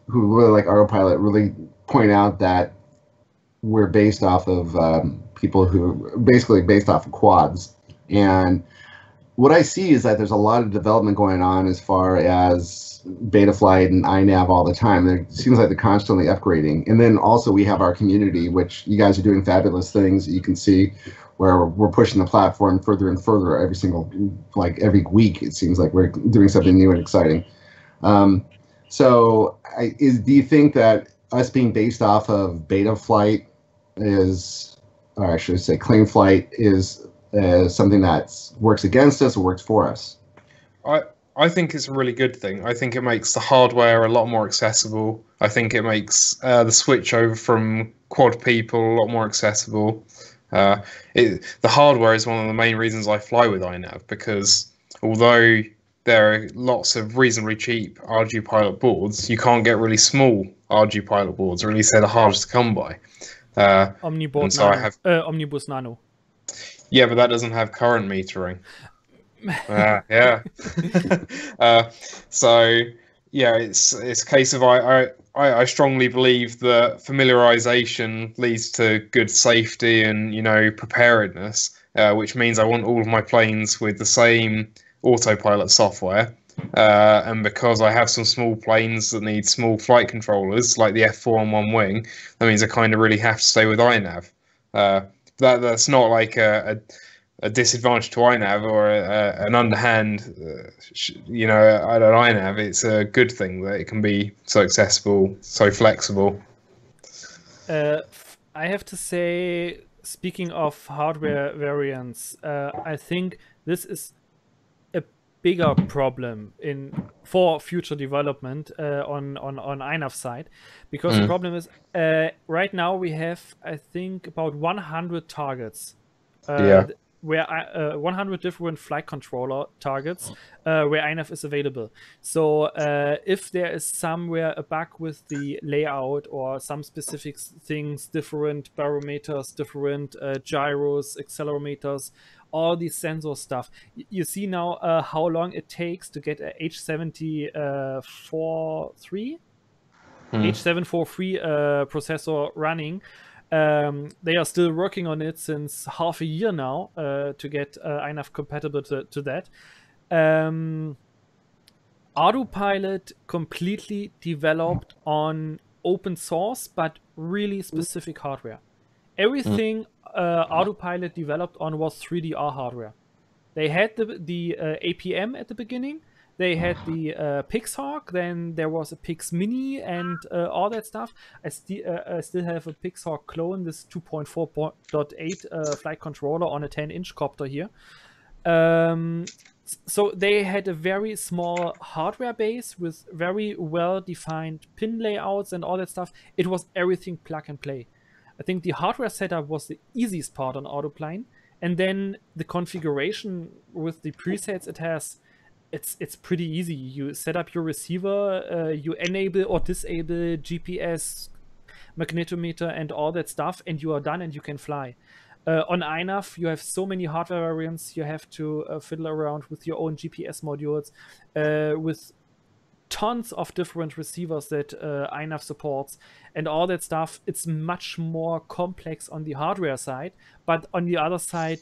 who really like Arudpilot really point out that we're based off of people who basically based off of quads, and what I see is that there's a lot of development going on as far as Betaflight and INAV all the time. It seems like they're constantly upgrading. And then also we have our community, which you guys are doing fabulous things. You can see where we're pushing the platform further and further every week. It seems like we're doing something new and exciting. Do you think that us being based off of Betaflight or I should say Claimflight is something that works against us or works for us? I think it's a really good thing. I think it makes the hardware a lot more accessible. I think it makes the switch over from quad people a lot more accessible. The hardware is one of the main reasons I fly with INAV, because although there are lots of reasonably cheap Ardupilot boards, you can't get really small Ardupilot boards, or at least they're the hardest to come by. Omnibus Nano. Yeah, but that doesn't have current metering. It's a case of I strongly believe that familiarization leads to good safety and preparedness, which means I want all of my planes with the same autopilot software, and because I have some small planes that need small flight controllers like the F4 on one wing, that means I kind of really have to stay with INAV. That's not like a disadvantage to INAV or an underhand, at an INAV. It's a good thing that it can be so accessible, so flexible. I have to say, speaking of hardware variants, I think this is a bigger problem for future development on INAV side, because the problem is right now we have, I think, about 100 targets. Where 100 different flight controller targets where INAV is available. So if there is somewhere a bug with the layout or some specific things, different barometers, different gyros, accelerometers, all these sensor stuff, you see now how long it takes to get a H743 processor running. They are still working on it since half a year now to get INAV compatible to that. Arudpilot completely developed on open source, but really specific hardware. Everything Arudpilot developed on was 3DR hardware. They had the APM at the beginning. They had the Pixhawk, then there was a Pix Mini and all that stuff. I still have a Pixhawk clone, this 2.4.8 flight controller on a 10-inch copter here. So they had a very small hardware base with very well-defined pin layouts and all that stuff. It was everything plug and play. I think the hardware setup was the easiest part on Arduplane. And then the configuration with the presets it has, it's pretty easy. You set up your receiver, you enable or disable GPS, magnetometer, and all that stuff, and you are done and you can fly. On INAV, you have so many hardware variants. You have to fiddle around with your own GPS modules, with tons of different receivers that INAV supports and all that stuff. It's much more complex on the hardware side, but on the other side,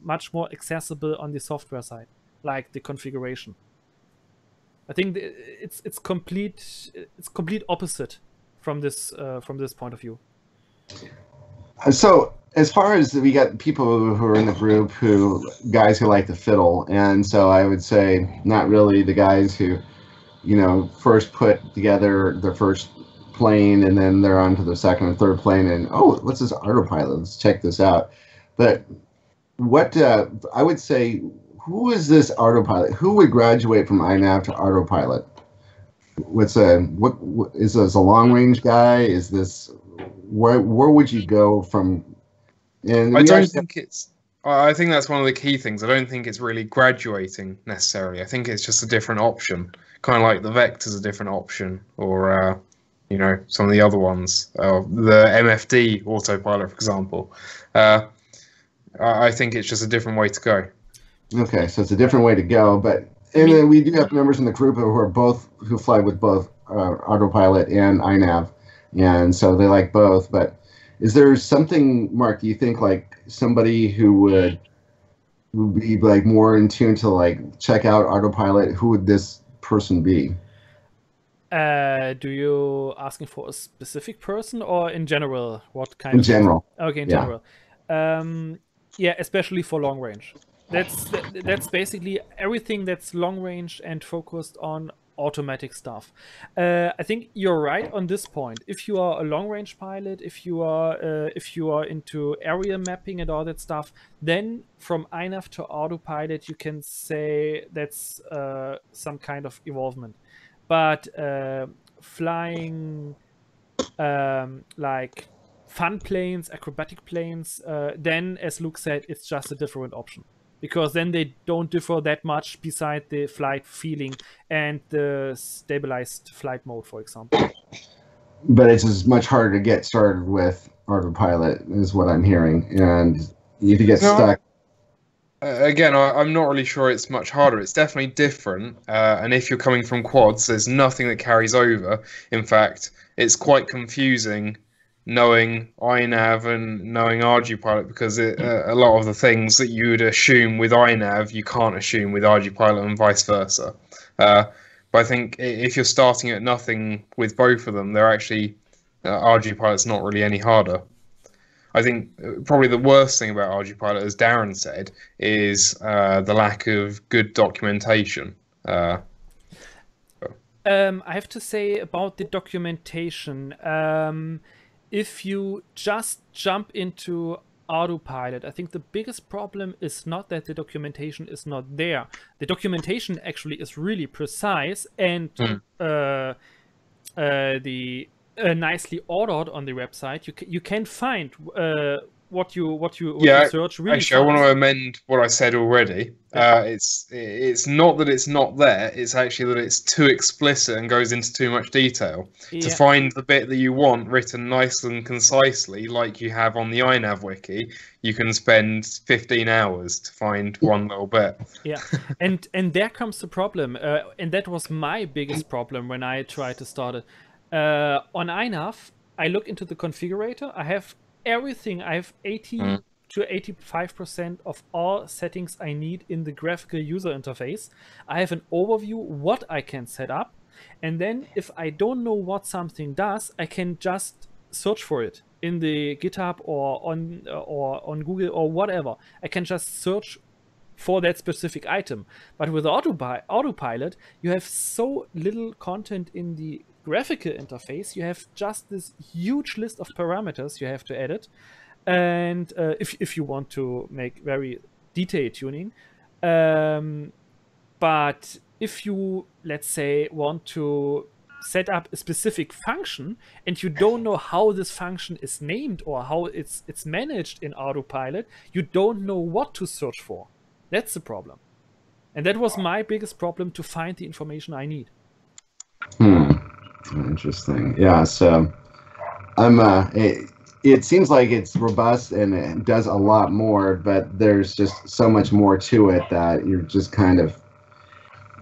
much more accessible on the software side, like the configuration. I think it's complete opposite from this point of view. So as far as we got people who are in the group guys who like to fiddle, and so I would say not really the guys who, you know, first put together their first plane and then they're on to the second and third plane and, oh, what's this Ardupilot? Let's check this out. But what I would say, who is this Ardupilot? Who would graduate from INAV to Ardupilot? What is this, a long range guy? Is this where would you go from? And I don't think it's. I think that's one of the key things. I don't think it's really graduating necessarily. I think it's just a different option, kind of like the Vector's a different option, or you know, some of the other ones, the MFD autopilot, for example. I think it's just a different way to go. Okay, so it's a different way to go, but and then we do have members in the group who fly with both Arudpilot and INAV, and so they like both. But is there something, Mark? Do you think like somebody who would be like more in tune to like check out Arudpilot? Who would this person be? Do you asking for a specific person or in general? What kind? In general. Okay, in general. Yeah, especially for long range. That's basically everything that's long range and focused on automatic stuff. I think you're right on this point. If you are a long range pilot, if you are into area mapping and all that stuff, then from INAV to Arudpilot, you can say that's some kind of evolvement. But flying like fun planes, acrobatic planes, then as Luke said, it's just a different option. Because then they don't differ that much beside the flight feeling and the stabilized flight mode, for example. But it's as much harder to get started with Arudpilot, is what I'm hearing. And if you get stuck... Again, I'm not really sure it's much harder. It's definitely different. And if you're coming from quads, there's nothing that carries over. In fact, it's quite confusing knowing INAV and knowing Arudpilot, because a lot of the things that you would assume with INAV, you can't assume with Arudpilot and vice versa. But I think if you're starting at nothing with both of them, they're actually, Arudpilot's not really any harder. I think probably the worst thing about Arudpilot, as Darren said, is the lack of good documentation. I have to say about the documentation, if you just jump into Ardupilot, I think the biggest problem is not that the documentation is not there. The documentation actually is really precise and nicely ordered on the website. You can find what you search really actually, I want to fast. amend what I said already. It's not that it's not there. It's actually that it's too explicit and goes into too much detail. To find the bit that you want written nicely and concisely, like you have on the INAV wiki, you can spend 15 hours to find one little bit. Yeah, and there comes the problem, and that was my biggest problem when I tried to start it. On INAV, I look into the configurator. I have everything. I have 80 to 85% of all settings I need in the graphical user interface. I have an overview what I can set up, and then if I don't know what something does, I can just search for it in the GitHub or on Google or whatever. I can just search for that specific item. But with Arudpilot, you have so little content in the graphical interface. You have just this huge list of parameters you have to edit, and if you want to make very detailed tuning. But if you, let's say, want to set up a specific function and you don't know how this function is named or how it's managed in Arudpilot, you don't know what to search for. That's the problem. And that was my biggest problem, to find the information I need. Interesting. Yeah, so it seems like it's robust and it does a lot more, but there's just so much more to it that you're just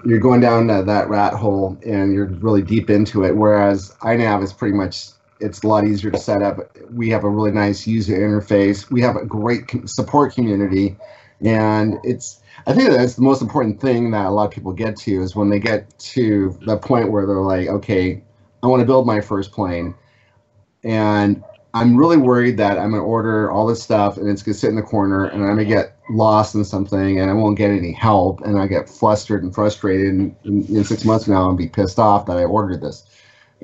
you're going down that rat hole and you're really deep into it. Whereas INAV is pretty much, it's a lot easier to set up. We have a really nice user interface. We have a great support community, and I think that's the most important thing that a lot of people get to, is when they get to the point where they're like, okay, I want to build my first plane, and I'm really worried that I'm going to order all this stuff and it's going to sit in the corner and I'm going to get lost in something and I won't get any help, and I get flustered and frustrated, and in 6 months from now I'll be pissed off that I ordered this.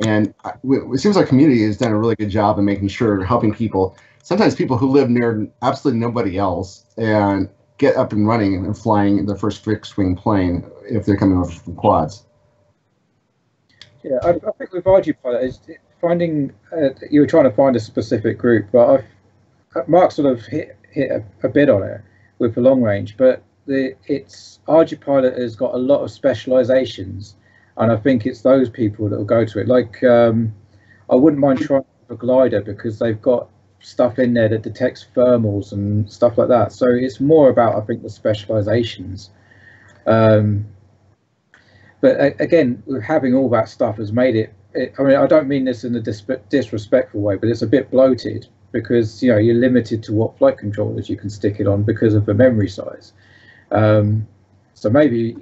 And it seems our community has done a really good job in making sure, helping people, sometimes people who live near absolutely nobody else, and get up and running and flying their first fixed-wing plane if they're coming over from quads. Yeah, I think with Arduplane is finding. You were trying to find a specific group, but Mark sort of hit a bit on it with the long range. But Ardupilot has got a lot of specializations, and I think it's those people that will go to it. Like, I wouldn't mind trying a glider because they've got stuff in there that detects thermals and stuff like that. So it's more about, I think, the specializations. But again, having all that stuff has made it. I mean, I don't mean this in a disrespectful way, but it's a bit bloated because you're limited to what flight controllers you can stick it on because of the memory size. So maybe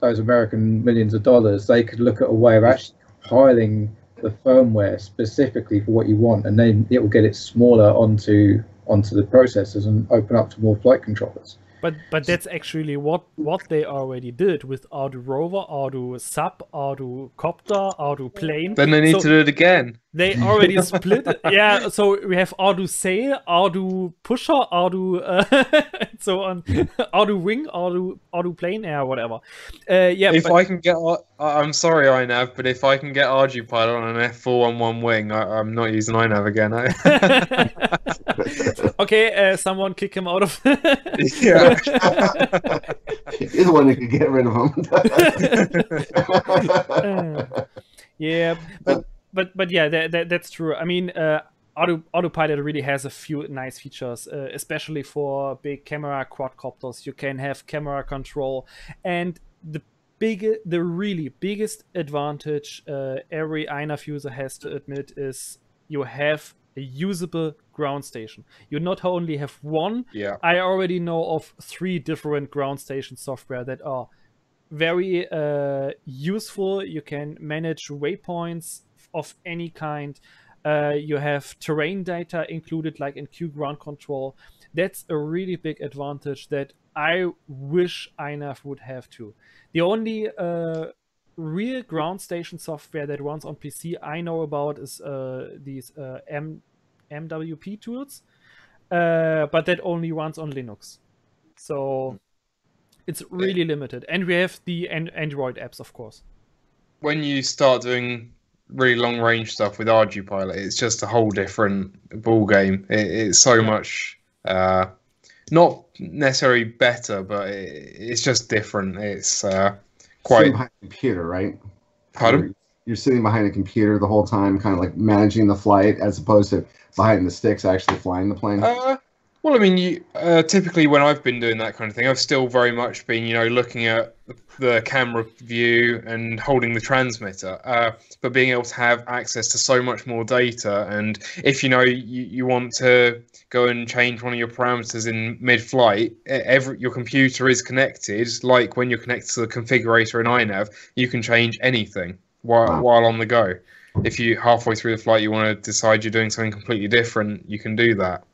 those American millions of dollars, they could look at a way of actually compiling the firmware specifically for what you want, and then it will get it smaller onto the processors and open up to more flight controllers. But that's actually what they already did with Ardu Rover, Ardu Sub, Ardu Copter, Ardu Plane. Then they need to do it again. They already split it. Yeah, so we have Ardu Sail, Ardu Pusher, Ardu and so on, Ardu Wing, Ardu Plane Air, whatever. If I can get, I'm sorry INAV, but if I can get Ardupilot on an F411 wing, I'm not using INAV again. Okay, someone kick him out of. Yeah. He's the one that could get rid of him. Yeah, but yeah, that's true. I mean, Arudpilot really has a few nice features, especially for big camera quadcopters. You can have camera control, and the really biggest advantage every INAV user has to admit is you have a usable ground station. You not only have one, I already know of 3 different ground station software that are very useful. You can manage waypoints of any kind. You have terrain data included, like in Q Ground Control. That's a really big advantage that I wish INAV would have too. The only real ground station software that runs on PC I know about is these MWP tools. but that only runs on Linux. So it's really limited. And we have the Android apps, of course. When you start doing really long range stuff with Ardupilot, it's just a whole different ball game. It's so much not necessarily better, but it's just different. It's quite sitting behind a computer, right? Pardon? You're sitting behind a computer the whole time, kind of like managing the flight, as opposed to behind the sticks actually flying the plane. Well, I mean, you typically when I've been doing that kind of thing, I've still very much been, looking at the camera view and holding the transmitter, but being able to have access to so much more data. And if you want to go and change one of your parameters in mid-flight, your computer is connected. Like when you're connected to the configurator in INAV, you can change anything while on the go. If you halfway through the flight you want to decide you're doing something completely different, you can do that.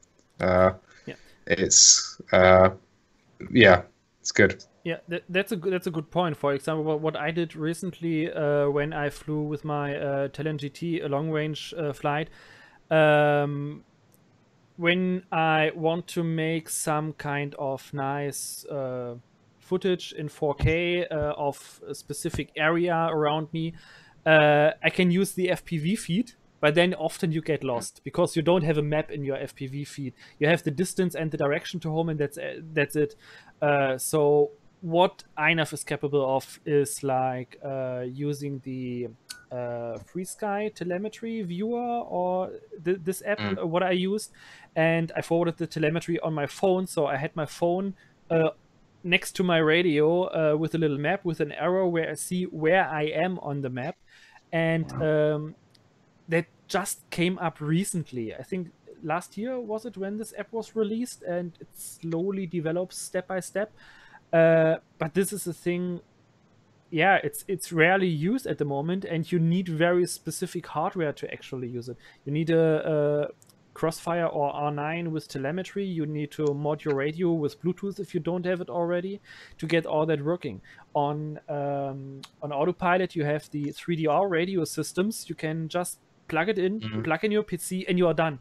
It's it's good. Yeah, that's a good point. For example, what I did recently when I flew with my Talon GT, a long range flight, when I want to make some kind of nice footage in 4K of a specific area around me, I can use the FPV feed. But then often you get lost because you don't have a map in your FPV feed. You have the distance and the direction to home, and that's it. So what INAV is capable of is like using the FrSky telemetry viewer or this app, what I used, and I forwarded the telemetry on my phone. So I had my phone next to my radio with a little map with an arrow where I see where I am on the map, and that just came up recently. I think last year was it when this app was released, and it slowly develops step by step. But this is a thing, it's rarely used at the moment, and you need very specific hardware to actually use it. You need a Crossfire or R9 with telemetry. You need to mod your radio with Bluetooth if you don't have it already to get all that working. On Arudpilot, you have the 3DR radio systems. You can just plug it in, plug in your PC, and you are done.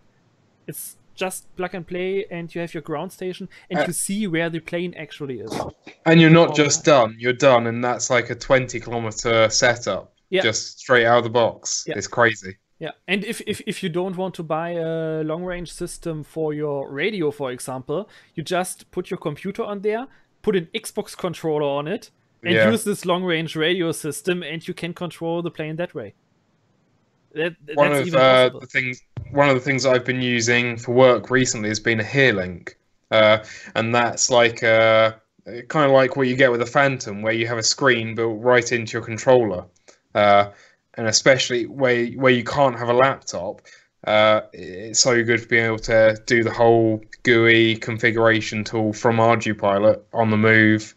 It's just plug and play, and you have your ground station, and you see where the plane actually is. And you're not just done, you're done, and that's like a 20-kilometer setup, just straight out of the box. It's crazy. Yeah, and if you don't want to buy a long-range system for your radio, for example, you just put your computer on there, put an Xbox controller on it, and use this long-range radio system, and you can control the plane that way. One of the things I've been using for work recently has been a HearLink, and that's like kind of like what you get with a Phantom, where you have a screen built right into your controller, and especially where you can't have a laptop, it's so good for being able to do the whole GUI configuration tool from Ardupilot on the move,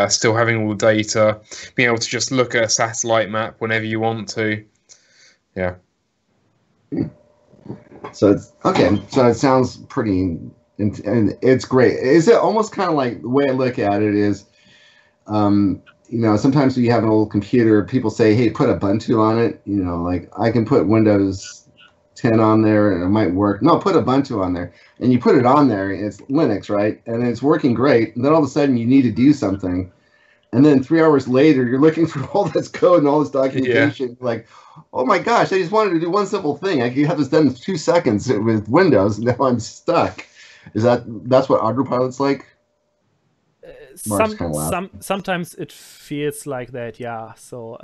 still having all the data, being able to just look at a satellite map whenever you want to. Yeah. So it's okay. So it sounds pretty, and it's great. Is it almost kind of like the way I look at it is, sometimes when you have an old computer, people say, "Hey, put Ubuntu on it." Like I can put Windows 10 on there and it might work. No, put Ubuntu on there, and you put it on there. It's Linux, right? And it's working great. And then all of a sudden, you need to do something. And then 3 hours later, you're looking for all this code and all this documentation. Like, oh my gosh, I just wanted to do one simple thing. I could have this done in 2 seconds with Windows. Now I'm stuck. That's what Ardupilot's like? Sometimes it feels like that, yeah. So,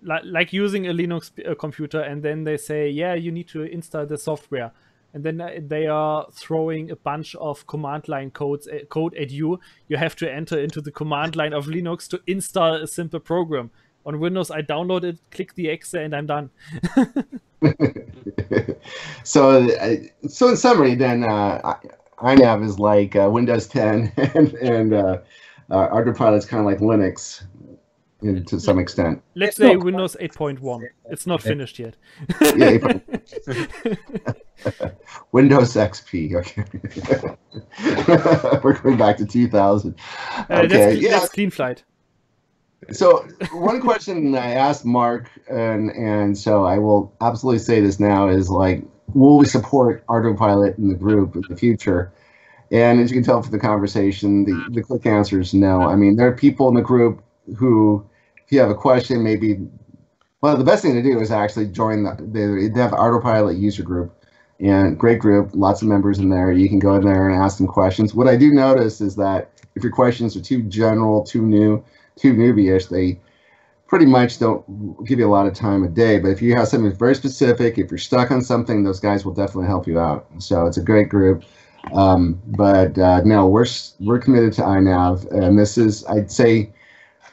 like using a Linux computer, and then they say, yeah, you need to install the software. And then they are throwing a bunch of command line code at you. You have to enter into the command line of Linux to install a simple program. On Windows, I download it, click the exe, and I'm done. So in summary, then INAV is like Windows 10, and Ardupilot's kind of like Linux to some extent. Let's say Windows 8.1. It's not finished yet. Yeah, Windows XP. Okay. We're going back to 2000. Okay, that's clean flight. So one question I asked Marc, and so I will absolutely say this now, is like will we support Arudpilot in the group in the future? And as you can tell from the conversation, the quick answer is no. I mean, there are people in the group who, if you have a question, maybe, well, the best thing to do is actually join they have Ardupilot user group, and great group, lots of members in there. You can go in there and ask them questions. What I do notice is that if your questions are too general, too new, too newbie-ish, they pretty much don't give you a lot of time a day. But if you have something very specific, if you're stuck on something, those guys will definitely help you out. So it's a great group. No, we're committed to INAV, and this is, I'd say,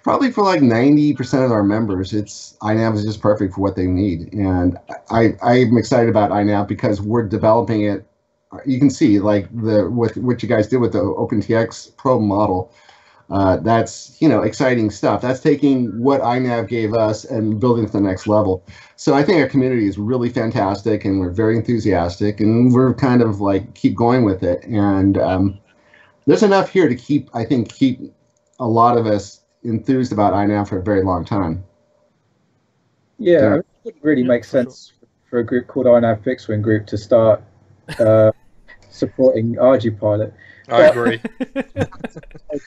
probably for like 90% of our members, INAV is just perfect for what they need. And I'm excited about INAV because we're developing it. You can see like what you guys did with the OpenTX Pro model. That's, exciting stuff. That's taking what INAV gave us and building to the next level. So I think our community is really fantastic, and we're very enthusiastic, and we're kind of like keep going with it. And there's enough here to keep a lot of us enthused about INAV for a very long time. Yeah, it wouldn't really make sense for a group called INAV Fixed Wing Group to start supporting Ardupilot. I agree.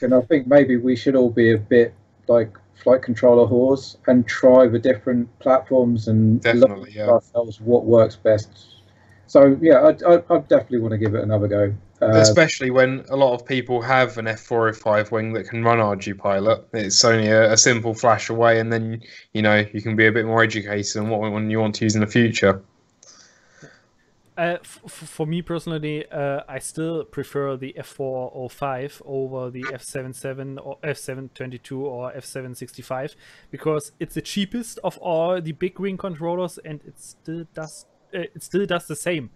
And I think maybe we should all be a bit like flight controller whores and try the different platforms and Definitely, learn ourselves what works best. So yeah, I definitely want to give it another go. Especially when a lot of people have an F405 wing that can run Ardupilot. It's only a simple flash away, and then you can be a bit more educated on what one you want to use in the future. For me personally, I still prefer the F405 over the F77 or F722 or F765 because it's the cheapest of all the big wing controllers, and it still does the same.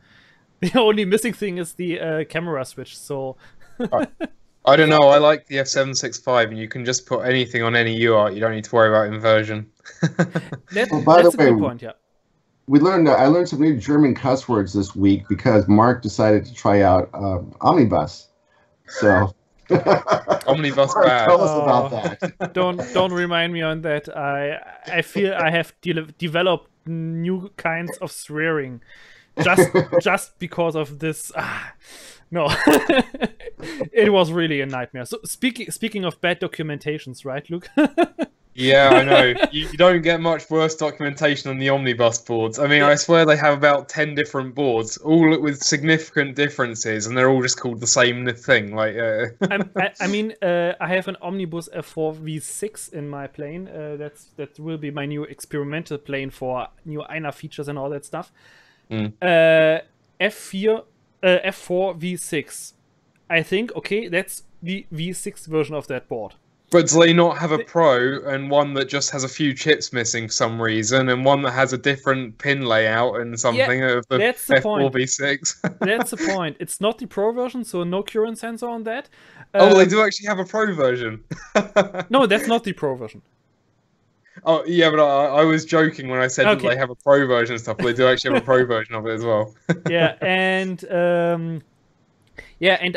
The only missing thing is the camera switch. So I don't know. I like the F765, and you can just put anything on any UART. You don't need to worry about inversion. That's a good point. Yeah. I learned some new German cuss words this week because Mark decided to try out Omnibus. So Omnibus Mark, bad. tell us about that. Don't remind me on that. I feel I have developed new kinds of swearing just because of this. No, it was really a nightmare. So speaking of bad documentations, right, Luke? Yeah, I know. You don't get much worse documentation on the Omnibus boards. I mean, I swear they have about 10 different boards, all with significant differences, and they're all just called the same thing. Like, I have an Omnibus F4V6 in my plane. That will be my new experimental plane for new INAV features and all that stuff. F4V6. I think, okay, that's the V6 version of that board. But do they not have a Pro and one that just has a few chips missing for some reason, and one that has a different pin layout and something of the F4V6? That's the point. It's not the Pro version, so no current sensor on that. They do actually have a Pro version. No, that's not the Pro version. Oh, yeah, but I was joking when I said that they have a Pro version and stuff, but they do actually have a Pro version of it as well. Yeah, and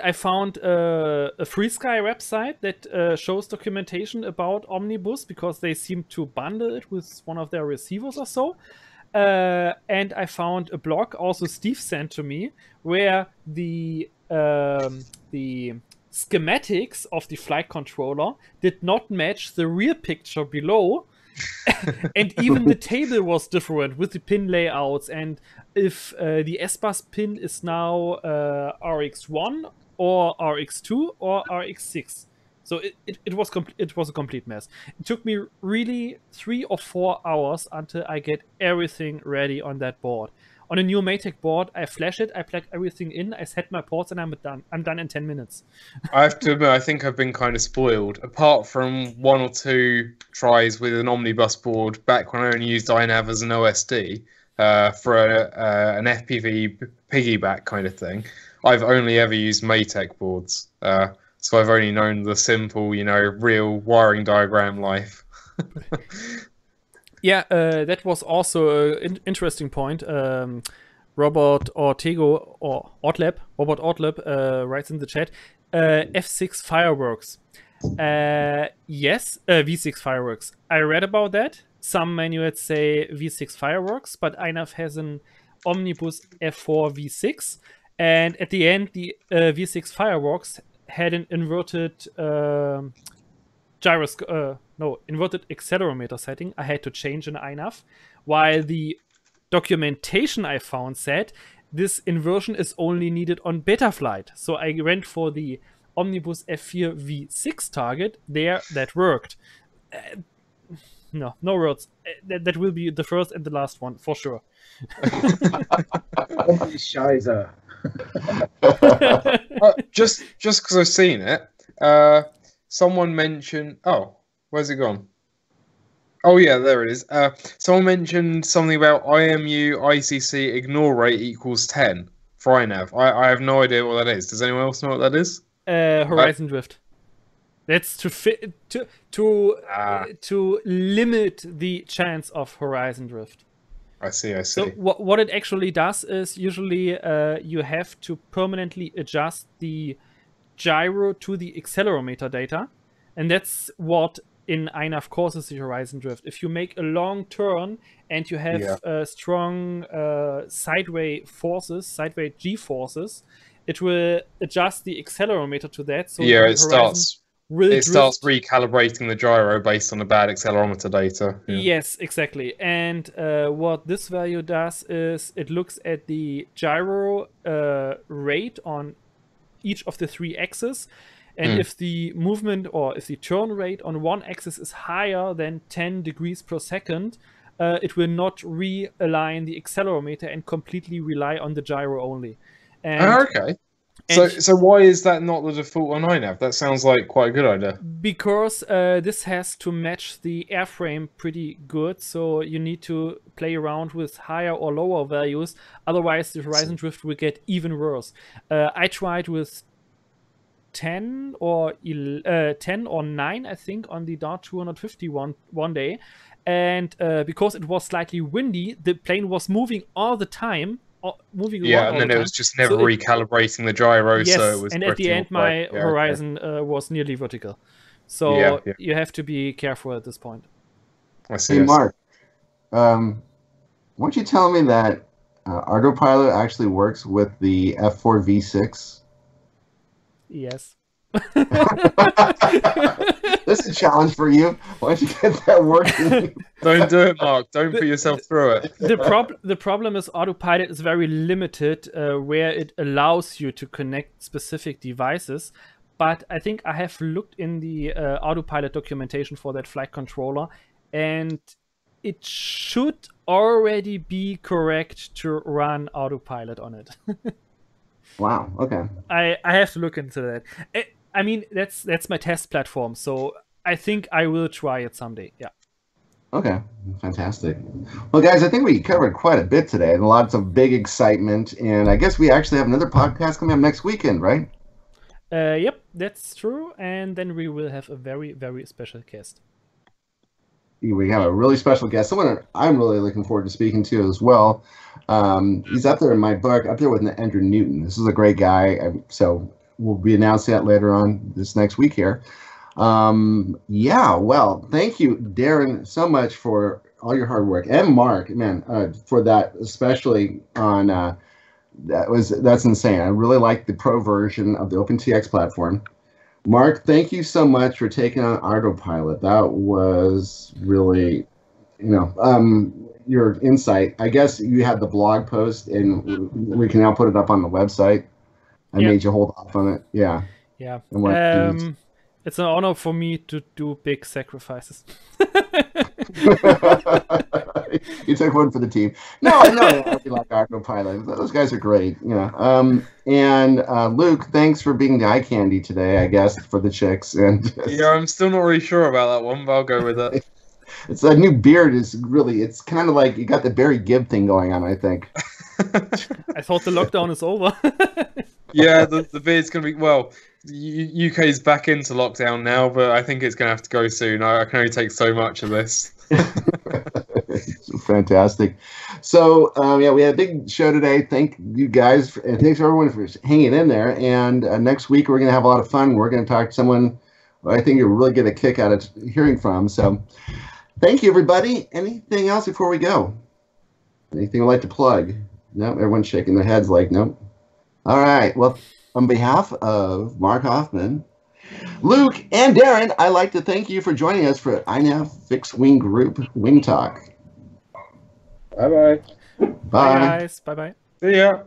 I found a FrSky website that shows documentation about Omnibus because they seem to bundle it with one of their receivers or so. And I found a blog also Steve sent to me where the schematics of the flight controller did not match the real picture below. And even the table was different with the pin layouts, and if the S-Bus pin is now RX1 or RX2 or RX6. So it was a complete mess. It took me really 3 or 4 hours until I get everything ready on that board. On a new Maytag board, I flash it, I plug everything in, I set my ports, and I'm done. I'm done in 10 minutes. I have to admit, I think I've been kind of spoiled. Apart from 1 or 2 tries with an Omnibus board back when I only used INAV as an OSD for an FPV piggyback kind of thing, I've only ever used Maytag boards. So I've only known the simple, real wiring diagram life. Yeah, that was also an interesting point. Robert Ortego or Ortlab, Robert Ortlab writes in the chat, F6 fireworks. Yes, V6 fireworks. I read about that. Some manuals say V6 fireworks, but INAV has an Omnibus F4 V6, and at the end, the V6 Fireworks had an inverted inverted accelerometer setting. I had to change an INAV, while the documentation I found said this inversion is only needed on Betaflight. So I went for the Omnibus F4 V6 target. There, that worked. No words. That will be the first and the last one, for sure. Scheiße. Just because I've seen it, someone mentioned... Oh, where's it gone? Oh, yeah, there it is. Someone mentioned something about IMU ICC ignore rate equals 10 for INAV. I have no idea what that is. Does anyone else know what that is? Horizon drift. That's to limit the chance of horizon drift. I see. So what it actually does is usually you have to permanently adjust the gyro to the accelerometer data, and that's what in INAV causes the horizon drift. If you make a long turn and you have strong sideway G-forces, it will adjust the accelerometer to that. So it starts recalibrating the gyro based on the bad accelerometer data. Yeah. Yes, exactly. And what this value does is it looks at the gyro rate on each of the 3 axes. And if the movement or if the turn rate on one axis is higher than 10 degrees per second, it will not realign the accelerometer and completely rely on the gyro only. And, okay. So why is that not the default on INAV? That sounds like quite a good idea. Because this has to match the airframe pretty good, so you need to play around with higher or lower values. Otherwise, the horizon drift will get even worse. I tried with 10 or 9, I think, on the Dart 250 one day, and because it was slightly windy, the plane was moving all the time. And then it was just never recalibrating the gyro. Yes, so it was. And at the end, my horizon was nearly vertical. So you have to be careful at this point. I see. Hey, Mark, weren't you telling me that Ardupilot actually works with the F4 V6? Yes. This is a challenge for you. Why don't you get that working? Don't do it, Mark. Don't put yourself through it. The problem is Arudpilot is very limited where it allows you to connect specific devices. But I think I have looked in the Arudpilot documentation for that flight controller, and it should already be correct to run Arudpilot on it. Wow. Okay. I have to look into that. I mean, that's my test platform, so I think I will try it someday. Yeah. Okay. Fantastic. Well, guys, I think we covered quite a bit today, and lots of big excitement. And I guess we actually have another podcast coming up next weekend, right? Yep, that's true. And then we will have a very, very special guest. We have a really special guest, someone I'm really looking forward to speaking to as well. He's up there in my book, up there with Andrew Newton. This is a great guy. So we'll be announcing that later on this next week here. Well, thank you, Darren, so much for all your hard work, and Mark, man, for that, especially on that's insane. I really like the pro version of the OpenTX platform. Mark, thank you so much for taking on Arudpilot. That was really, your insight. I guess you had the blog post, and we can now put it up on the website. I made you hold off on it. Yeah. Yeah. It's an honor for me to do big sacrifices. You took one for the team. No, I like Ardupilot. Those guys are great. And Luke, thanks for being the eye candy today, I guess, for the chicks. And I'm still not really sure about that one, but I'll go with it. It's that new beard is really, it's kind of like you got the Barry Gibb thing going on, I think. I thought the lockdown is over. Yeah, the beard's going to be, well, UK's back into lockdown now, but I think it's going to have to go soon. I can only take so much of this. Fantastic. So, we had a big show today. Thank you guys, and thanks everyone for hanging in there. And next week, we're going to have a lot of fun. We're going to talk to someone who I think you'll really get a kick out of hearing from. So, thank you, everybody. Anything else before we go? Anything you'd like to plug? No, everyone's shaking their heads like, nope. All right. Well, on behalf of Marc Hoffman, Luke, and Darren, I'd like to thank you for joining us for INAV Fixed Wing Group Wing Talk. Bye-bye. Bye. Bye, guys. Bye-bye. See ya.